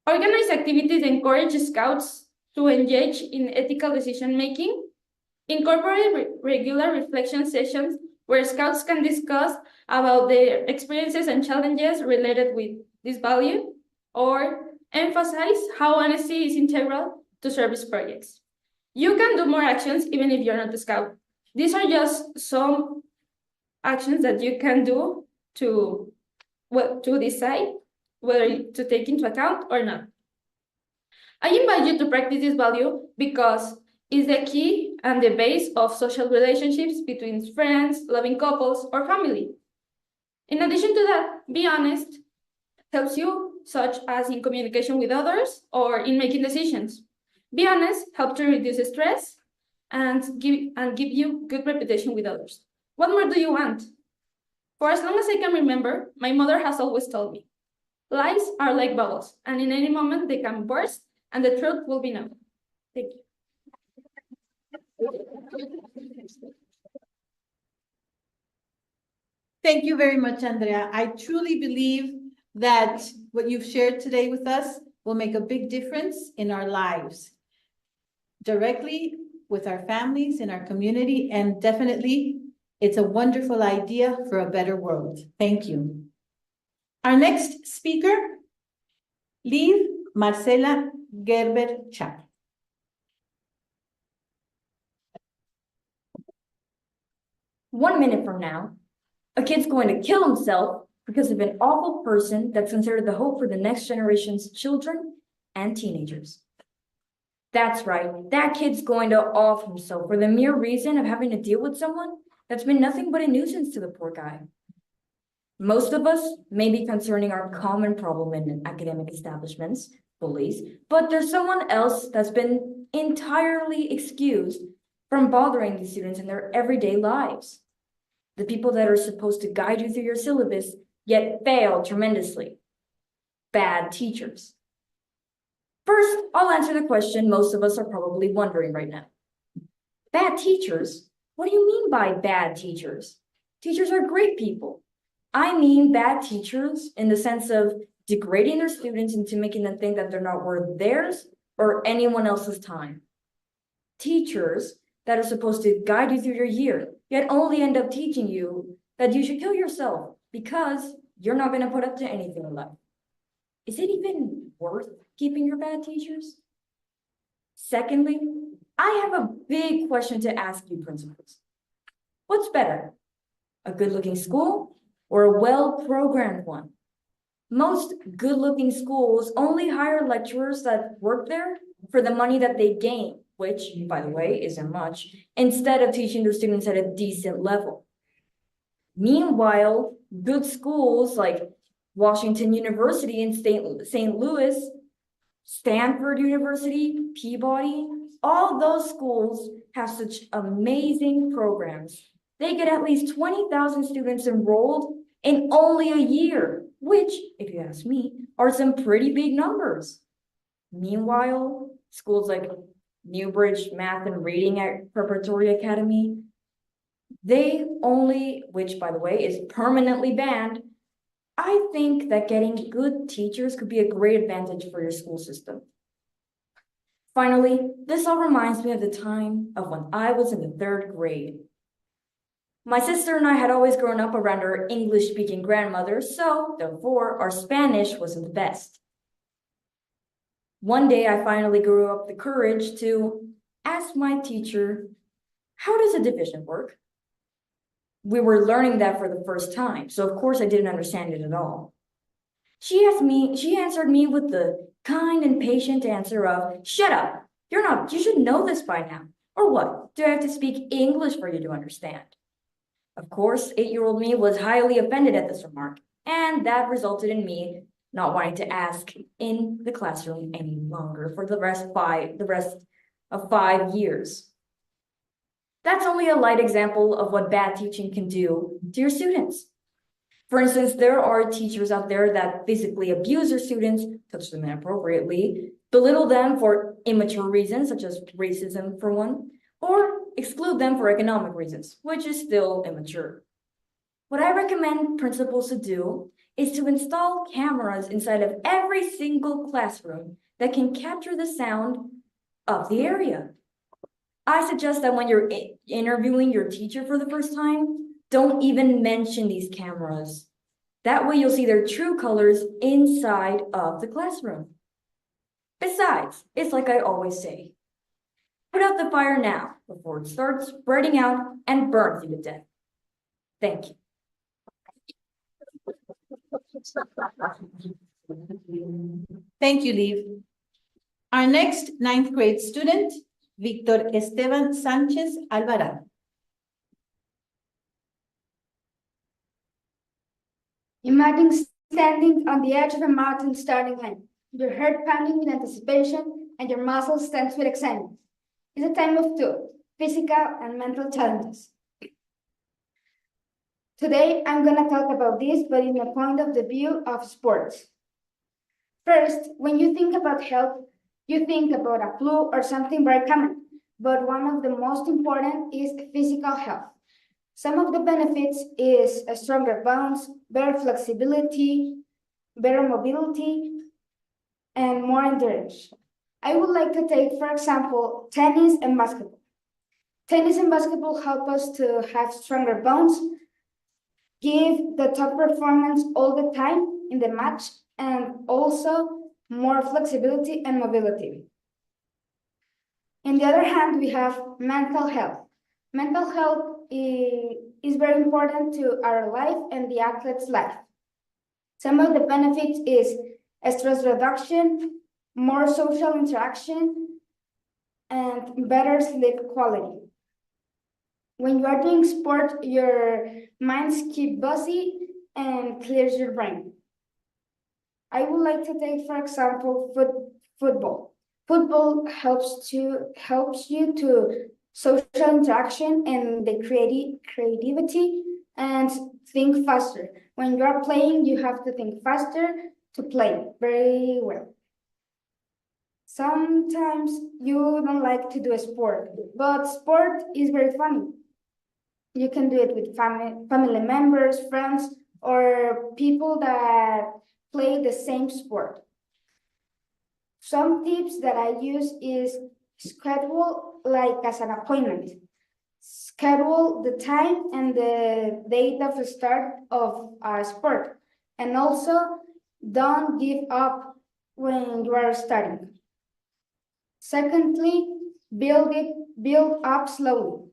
Organize activities that encourage Scouts to engage in ethical decision-making. Incorporate regular reflection sessions where Scouts can discuss about their experiences and challenges related with this value, or emphasize how honesty is integral to service projects. You can do more actions even if you're not a Scout. These are just some actions that you can do to decide whether to take into account or not. I invite you to practice this value because it's the key and the base of social relationships between friends, loving couples, or family. In addition to that, be honest helps you, such as in communication with others or in making decisions. Be honest helps to reduce stress and give you good reputation with others. What more do you want? For as long as I can remember, my mother has always told me, lies are like bubbles, and in any moment they can burst and the truth will be known. Thank you. Thank you very much, Andrea. I truly believe that what you've shared today with us will make a big difference in our lives, directly with our families, in our community, and definitely it's a wonderful idea for a better world. Thank you. Our next speaker, Liv Marcela Gerber Chap. One minute from now, a kid's going to kill himself because of an awful person that's considered the hope for the next generation's children and teenagers. That's right, that kid's going to off himself for the mere reason of having to deal with someone that's been nothing but a nuisance to the poor guy. Most of us may be concerning our common problem in academic establishments, bullies, but there's someone else that's been entirely excused from bothering these students in their everyday lives. The people that are supposed to guide you through your syllabus, yet fail tremendously. Bad teachers. First, I'll answer the question most of us are probably wondering right now. Bad teachers? What do you mean by bad teachers? Teachers are great people. I mean bad teachers in the sense of degrading their students into making them think that they're not worth theirs or anyone else's time. Teachers that are supposed to guide you through your year, yet only end up teaching you that you should kill yourself because you're not going to put up to anything in life. Is it even worth keeping your bad teachers? Secondly, I have a big question to ask you principals. What's better, a good-looking school or a well-programmed one? Most good-looking schools only hire lecturers that work there for the money that they gain, which, by the way, isn't much, instead of teaching their students at a decent level. Meanwhile, good schools like Washington University in St. Louis, Stanford University, Peabody, all those schools have such amazing programs. They get at least 20,000 students enrolled in only a year, which, if you ask me, are some pretty big numbers. Meanwhile, schools like Newbridge Math and Reading Preparatory Academy, they only, which by the way is permanently banned, I think that getting good teachers could be a great advantage for your school system. Finally, this all reminds me of the time of when I was in the 3rd grade. My sister and I had always grown up around our English-speaking grandmothers, so therefore our Spanish wasn't the best. One day I finally grew up the courage to ask my teacher, how does a division work? We were learning that for the first time, so of course I didn't understand it at all. She answered me with the kind and patient answer of, shut up, you should know this by now. Or what, do I have to speak English for you to understand? Of course, 8-year-old me was highly offended at this remark, and that resulted in me not wanting to ask in the classroom any longer for the rest of 5 years. That's only a light example of what bad teaching can do to your students. For instance, there are teachers out there that physically abuse their students, touch them inappropriately, belittle them for immature reasons, such as racism for one, or exclude them for economic reasons, which is still immature. What I recommend principals to do is to install cameras inside of every single classroom that can capture the sound of the area. I suggest that when you're interviewing your teacher for the first time, don't even mention these cameras. That way you'll see their true colors inside of the classroom. Besides, it's like I always say, put out the fire now before it starts spreading out and burns you to death. Thank you. Thank you, Liv. Our next 9th grade student, Victor Esteban Sanchez Alvarado. Imagine standing on the edge of a mountain starting line, your heart pounding with anticipation and your muscles tense with excitement. It's a time of two physical and mental challenges. Today, I'm going to talk about this, but in a point of the view of sports. First, when you think about health, you think about a flu or something very common, but one of the most important is physical health. Some of the benefits is a stronger bones, better flexibility, better mobility, and more endurance. I would like to take, for example, tennis and basketball. Tennis and basketball help us to have stronger bones, give the top performance all the time in the match, and also more flexibility and mobility. On the other hand, we have mental health. Mental health is very important to our life and the athlete's life. Some of the benefits is stress reduction, more social interaction, and better sleep quality. When you are doing sport, your minds keep busy and clears your brain. I would like to take, for example, football. Football helps you to social interaction and the creativity and think faster. When you are playing, you have to think faster to play very well. Sometimes you don't like to do a sport, but sport is very funny. You can do it with family members, friends, or people that play the same sport. Some tips that I use is schedule like as an appointment. Schedule the time and the date of the start of a sport. And also don't give up when you are starting. Secondly, build up slowly.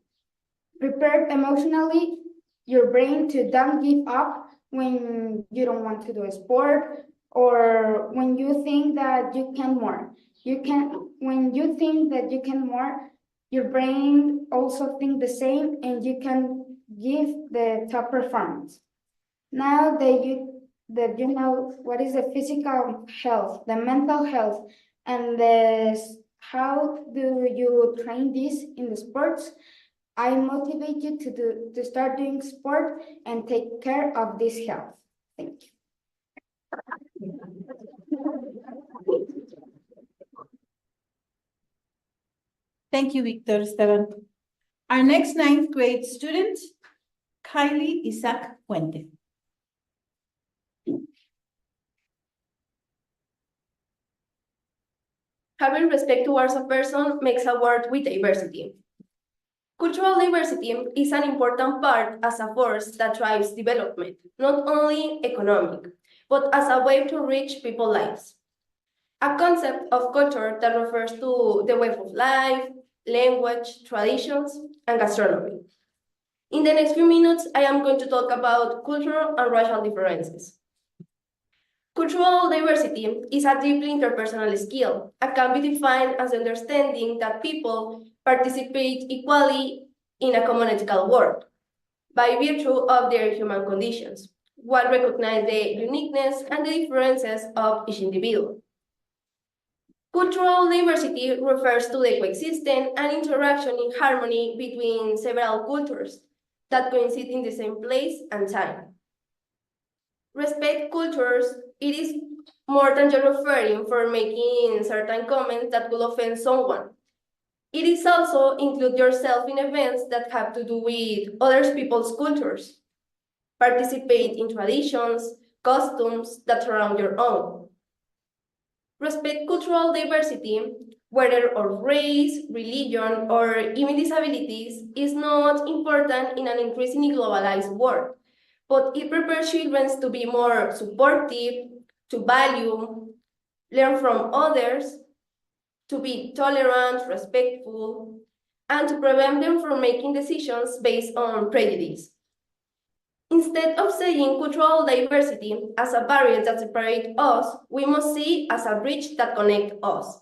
Prepare emotionally your brain to don't give up when you don't want to do a sport or when you think that you can more. When you think that you can more, your brain also think the same and you can give the top performance. Now that you know what is the physical health, the mental health, and how do you train this in the sports, I motivate you to start doing sport and take care of this health. Thank you. Thank you, Victor Esteban. Our next ninth grade student, Kylie Isaac Puente. Having respect towards a person makes a world with diversity. Cultural diversity is an important part as a force that drives development, not only economic, but as a way to reach people's lives. A concept of culture that refers to the way of life, language, traditions, and gastronomy. In the next few minutes, I am going to talk about cultural and racial differences. Cultural diversity is a deeply interpersonal skill and can be defined as understanding that people participate equally in a communal world by virtue of their human conditions, while recognize the uniqueness and the differences of each individual. Cultural diversity refers to the coexistence and interaction in harmony between several cultures that coincide in the same place and time. Respect cultures, it is more than just referring for making certain comments that could offend someone. It is also include yourself in events that have to do with other people's cultures. Participate in traditions, customs that surround your own. Respect cultural diversity, whether of race, religion, or even disabilities, is not important in an increasingly globalized world, but it prepares children to be more supportive, to value, learn from others, to be tolerant, respectful, and to prevent them from making decisions based on prejudice. Instead of seeing cultural diversity as a barrier that separates us, we must see as a bridge that connects us.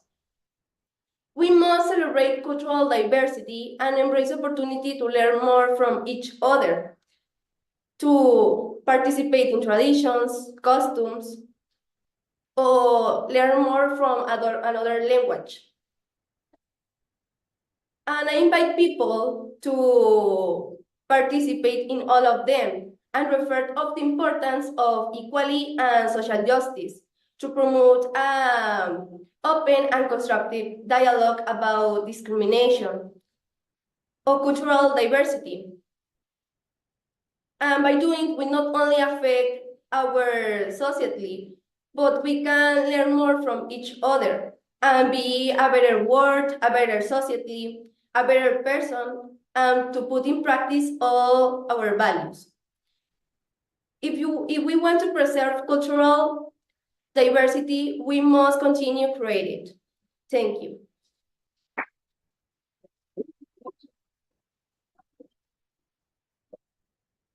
We must celebrate cultural diversity and embrace the opportunity to learn more from each other, to participate in traditions, customs, or learn more from another language. And I invite people to participate in all of them and refer of the importance of equality and social justice to promote open and constructive dialogue about discrimination or cultural diversity. And by doing, we not only affect our society, but we can learn more from each other and be a better world, a better society, a better person, and to put in practice all our values. If we want to preserve cultural diversity, we must continue creating it. Thank you.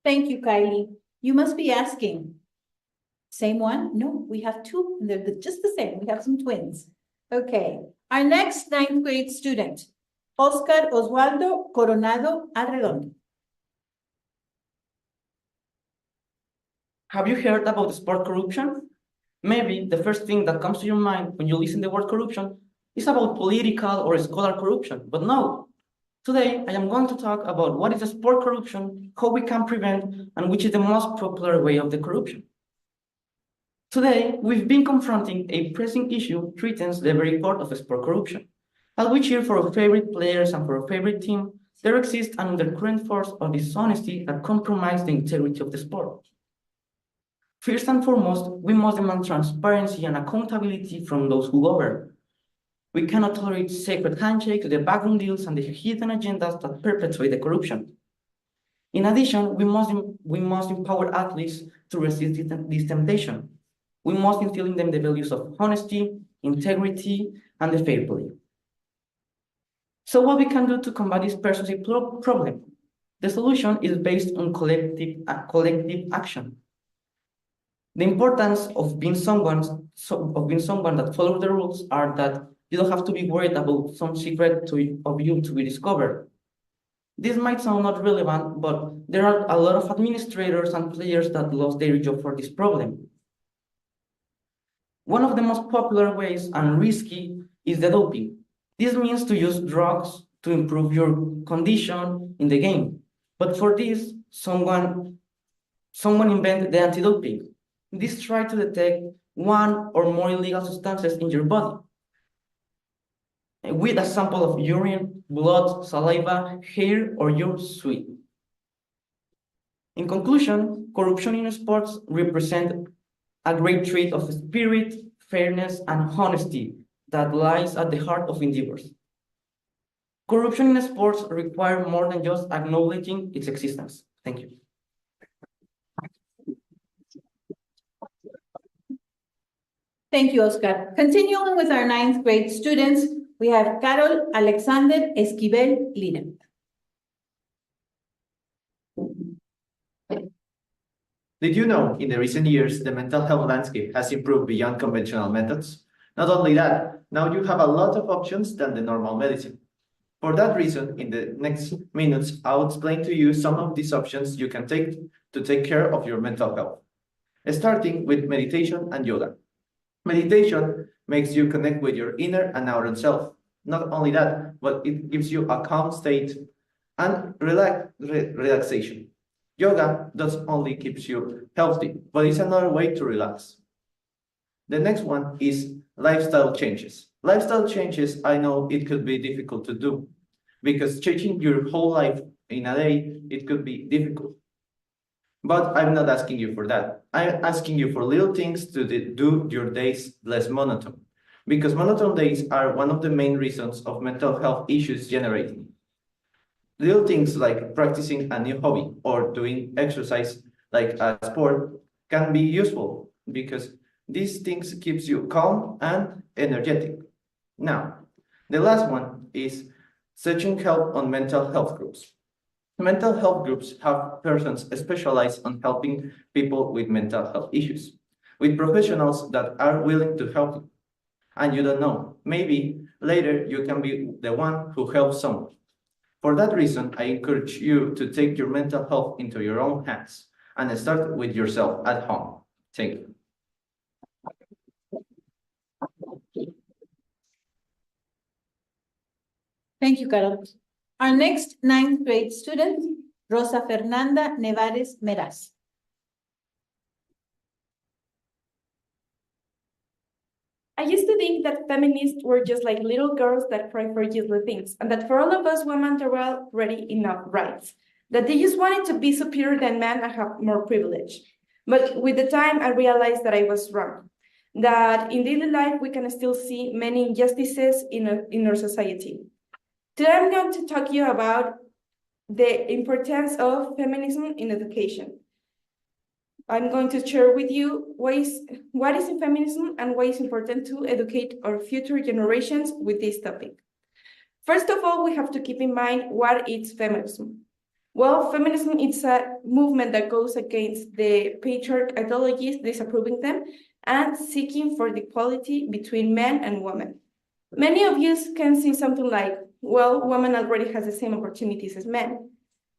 Thank you, Kylie. You must be asking, same one? No, we have two, and they're just the same. We have some twins. Okay, our next ninth grade student, Oscar Oswaldo Coronado Arredondo. Have you heard about sport corruption? Maybe the first thing that comes to your mind when you listen to the word corruption is about political or scholar corruption, but no. Today, I am going to talk about what is sport corruption, how we can prevent, and which is the most popular way of the corruption. Today, we've been confronting a pressing issue threatens the very core of sport corruption. As we cheer for our favorite players and for our favorite team, there exists an undercurrent force of dishonesty that compromises the integrity of the sport. First and foremost, we must demand transparency and accountability from those who govern. We cannot tolerate sacred handshakes, the backroom deals, and the hidden agendas that perpetuate the corruption. In addition, we must empower athletes to resist this temptation. We must instill in them the values of honesty, integrity, and the fair play. So what we can do to combat this pervasive problem? The solution is based on collective action. The importance of being someone that follows the rules are that you don't have to be worried about some secret of you to be discovered. This might sound not relevant, but there are a lot of administrators and players that lost their job for this problem. One of the most popular ways and risky is the doping. This means to use drugs to improve your condition in the game. But for this, someone invented the anti-doping. This tries to detect one or more illegal substances in your body with a sample of urine, blood, saliva, hair, or your sweat. In conclusion, corruption in sports represents a great trait of spirit, fairness, and honesty that lies at the heart of endeavors. Corruption in sports requires more than just acknowledging its existence. Thank you. Thank you, Oscar. Continuing with our 9th grade students, we have Carol Alexander Esquivel Lina. Did you know in the recent years, the mental health landscape has improved beyond conventional methods? Not only that, now you have a lot of options than the normal medicine. For that reason, in the next minutes, I'll explain to you some of these options you can take to take care of your mental health. Starting with meditation and yoga. Meditation makes you connect with your inner and outer self. Not only that, but it gives you a calm state and relaxation. Yoga doesn't only keeps you healthy, but it's another way to relax. The next one is lifestyle changes. Lifestyle changes, I know it could be difficult to do because changing your whole life in a day, it could be difficult. But I'm not asking you for that. I'm asking you for little things to do your days less monotone, because monotone days are one of the main reasons of mental health issues generating. Little things like practicing a new hobby or doing exercise like a sport can be useful because these things keeps you calm and energetic. Now, the last one is searching help on mental health groups. Mental health groups have persons specialized on helping people with mental health issues, with professionals that are willing to help you. And you don't know, maybe later you can be the one who helps someone. For that reason, I encourage you to take your mental health into your own hands and start with yourself at home. Thank you. Thank you, Carol. Our next 9th grade student, Rosa Fernanda Nevares Meraz. I used to think that feminists were just like little girls that cry for useless things, and that for all of us women there were already enough rights, that they just wanted to be superior than men and have more privilege. But with the time, I realized that I was wrong, that in daily life we can still see many injustices in our society. Today I'm going to talk to you about the importance of feminism in education. I'm going to share with you what is feminism and why it's important to educate our future generations with this topic. First of all, we have to keep in mind what is feminism. Well, feminism is a movement that goes against the patriarchal ideologies, disapproving them, and seeking for the equality between men and women. Many of you can see something like, well, women already has the same opportunities as men.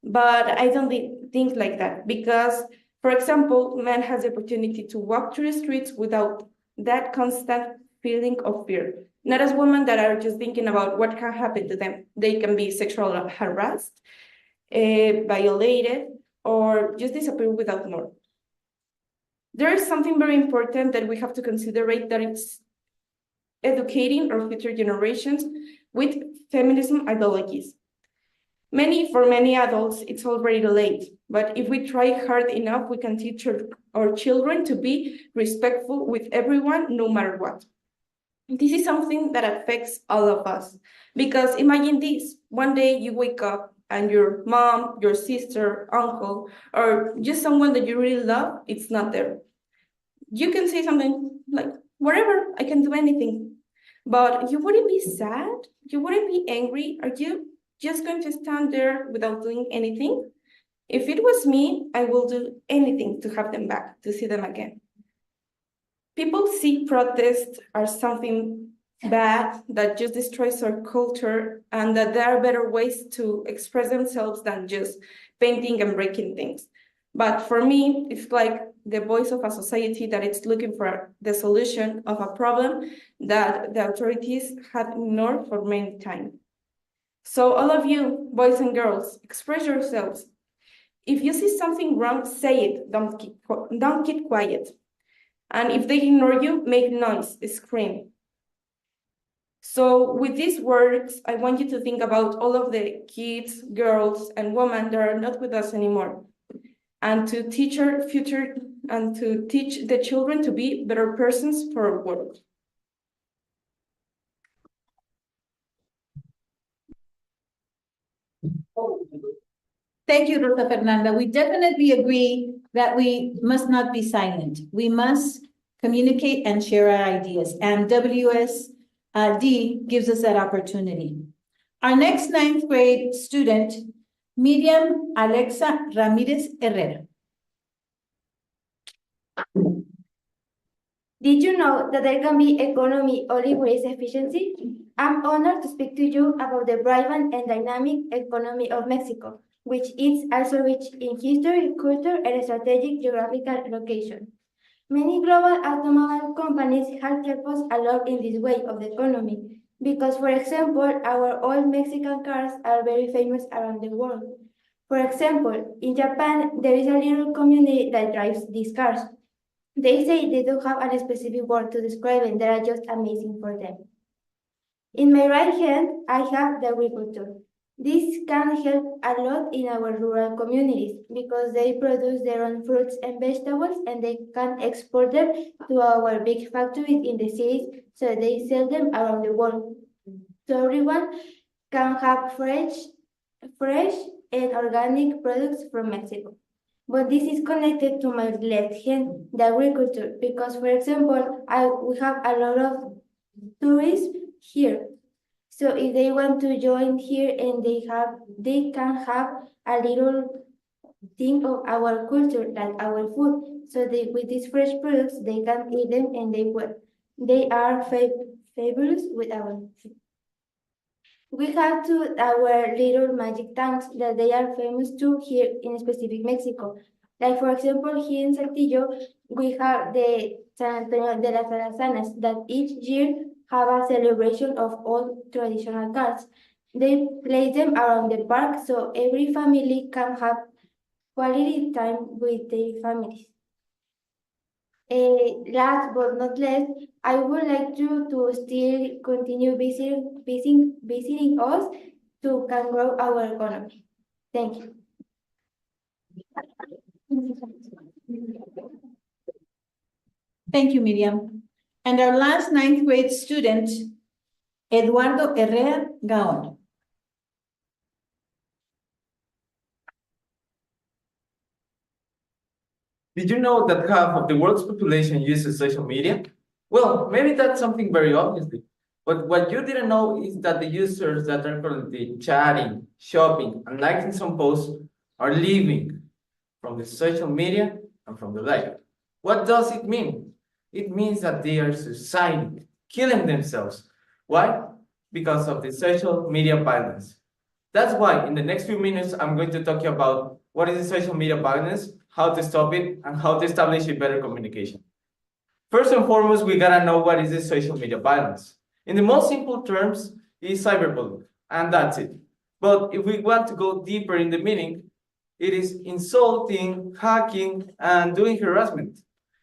But I don't think like that because, for example, men has the opportunity to walk through the streets without that constant feeling of fear. Not as women that are just thinking about what can happen to them. They can be sexually harassed, violated, or just disappear without more. There is something very important that we have to consider, that it's educating our future generations with feminism ideologies. For many adults, it's already late, but if we try hard enough, we can teach our children to be respectful with everyone, no matter what. This is something that affects all of us, because imagine this, one day you wake up and your mom, your sister, uncle, or just someone that you really love, it's not there. You can say something like, whatever, I can do anything. But you wouldn't be sad? You wouldn't be angry? Are you just going to stand there without doing anything? If it was me, I will do anything to have them back, to see them again. People see protests as something bad that just destroys our culture, and that there are better ways to express themselves than just painting and breaking things. But for me, it's like the voice of a society that is looking for the solution of a problem that the authorities have ignored for many time. So all of you, boys and girls, express yourselves. If you see something wrong, say it, don't keep quiet. And if they ignore you, make noise, scream. So with these words, I want you to think about all of the kids, girls, and women that are not with us anymore, and to teach our future and to teach the children to be better persons for our world. Thank you, Rosa Fernanda. We definitely agree that we must not be silent. We must communicate and share our ideas, and WSD gives us that opportunity. Our next ninth grade student, Miriam Alexa Ramirez Herrera. Did you know that there can be economy only with efficiency? I'm honored to speak to you about the vibrant and dynamic economy of Mexico, which is also rich in history, culture, and strategic geographical location. Many global automobile companies have helped us a lot in this way of the economy, because, for example, our old Mexican cars are very famous around the world. For example, in Japan, there is a little community that drives these cars. They say they don't have a specific word to describe them, they are just amazing for them. In my right hand, I have the agriculture. This can help a lot in our rural communities because they produce their own fruits and vegetables and they can export them to our big factories in the cities so they sell them around the world. So everyone can have fresh and organic products from Mexico. But this is connected to my left hand, the agriculture, because, for example, we have a lot of tourists here. So if they want to join here and they can have a little thing of our culture, like our food. So with these fresh products, they can eat them and they are fabulous with our food. We have our little magic towns that they are famous too here in specific Mexico. Like, for example, here in Saltillo, we have the San Antonio de las Alazanas that each year have a celebration of all traditional cards. They place them around the park so every family can have quality time with their families. Last but not least, I would like you to still continue visiting us to can grow our economy. Thank you. Thank you, Miriam. And our last ninth grade student, Eduardo Herrera Gaon. Did you know that half of the world's population uses social media? Well, maybe that's something very obviously. But what you didn't know is that the users that are currently chatting, shopping, and liking some posts are living from the social media and from the like. What does it mean? It means that they are suiciding, killing themselves. Why? Because of the social media violence. That's why in the next few minutes, I'm going to talk about what is the social media violence, how to stop it, and how to establish a better communication. First and foremost, we gotta know what is the social media violence. In the most simple terms, is cyberbullying, and that's it. But if we want to go deeper in the meaning, it is insulting, hacking, and doing harassment.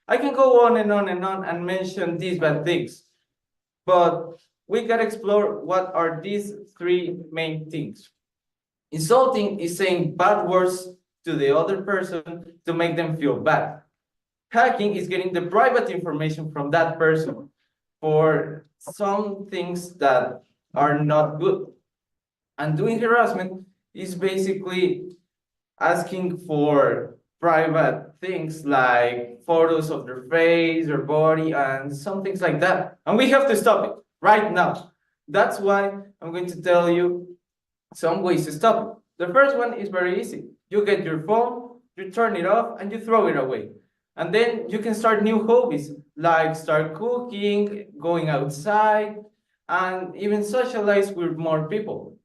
I can go on and on and on and mention these bad things, but we gotta explore what are these three main things. Insulting is saying bad words to the other person to make them feel bad. Hacking is getting the private information from that person for some things that are not good. And doing harassment is basically asking for private things like photos of their face or body and some things like that. And we have to stop it right now. That's why I'm going to tell you some ways to stop it. The first one is very easy. You get your phone, you turn it off, and you throw it away. And then you can start new hobbies, like start cooking, going outside, and even socialize with more people.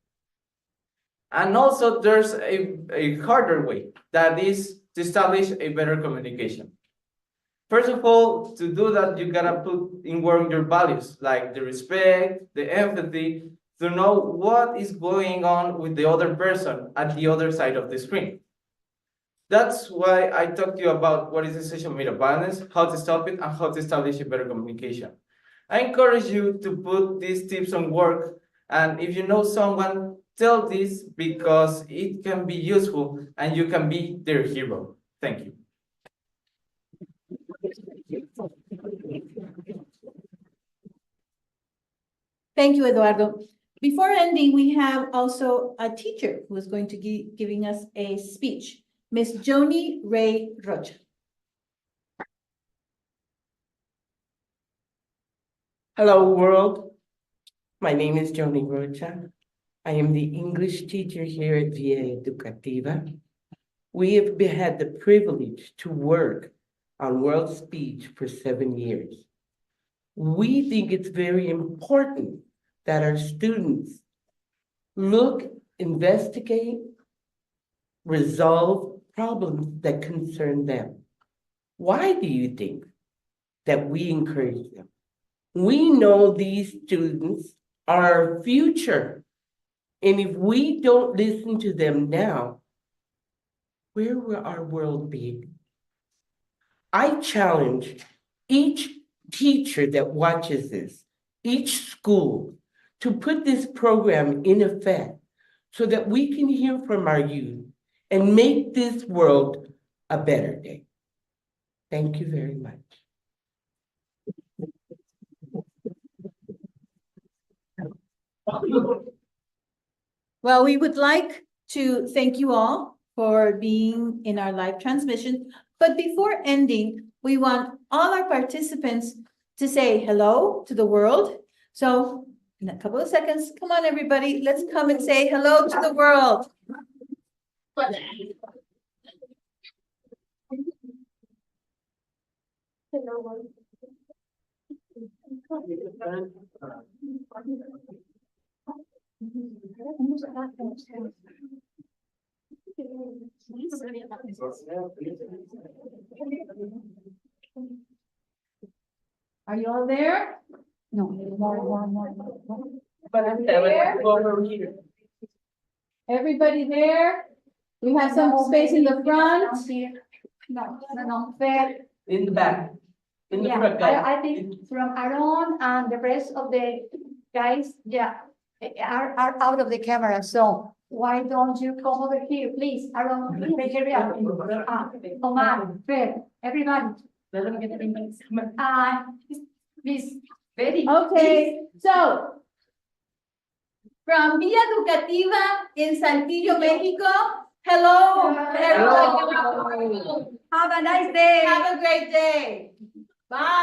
And also there's a harder way, that is to establish a better communication. First of all, to do that, you gotta put in work your values, like the respect, the empathy, to know what is going on with the other person at the other side of the screen. That's why I talked to you about what is the social media violence, how to stop it, and how to establish a better communication. I encourage you to put these tips on work, and if you know someone, tell this because it can be useful and you can be their hero. Thank you. Thank you, Eduardo. Before ending, we have also a teacher who is going to be giving us a speech, Miss Joni Ray Rocha. Hello, world. My name is Joni Rocha. I am the English teacher here at Villa Educativa. We have had the privilege to work on world speech for 7 years. We think it's very important that our students look, investigate, resolve problems that concern them. Why do you think that we encourage them? We know these students are our future. And if we don't listen to them now, where will our world be? I challenge each teacher that watches this, each school, to put this program in effect so that we can hear from our youth and make this world a better day. Thank you very much. Well, we would like to thank you all for being in our live transmission. But before ending, we want all our participants to say hello to the world. So in a couple of seconds, come on, everybody, let's come and say hello to the world. Are you all there? No, more. But I'm there. Everybody there? We have some space in the front. No, fair. In the back. In the Yeah, front, guys. I think from Aaron and the rest of the guys, yeah, are out of the camera. So why don't you come over here, please? Aaron, please hurry up. Omar, Fer, everybody. Please, Betty. Okay, so from Villa Educativa in Saltillo, Mexico. Hello, everybody. Have a nice day. Have a great day. Bye.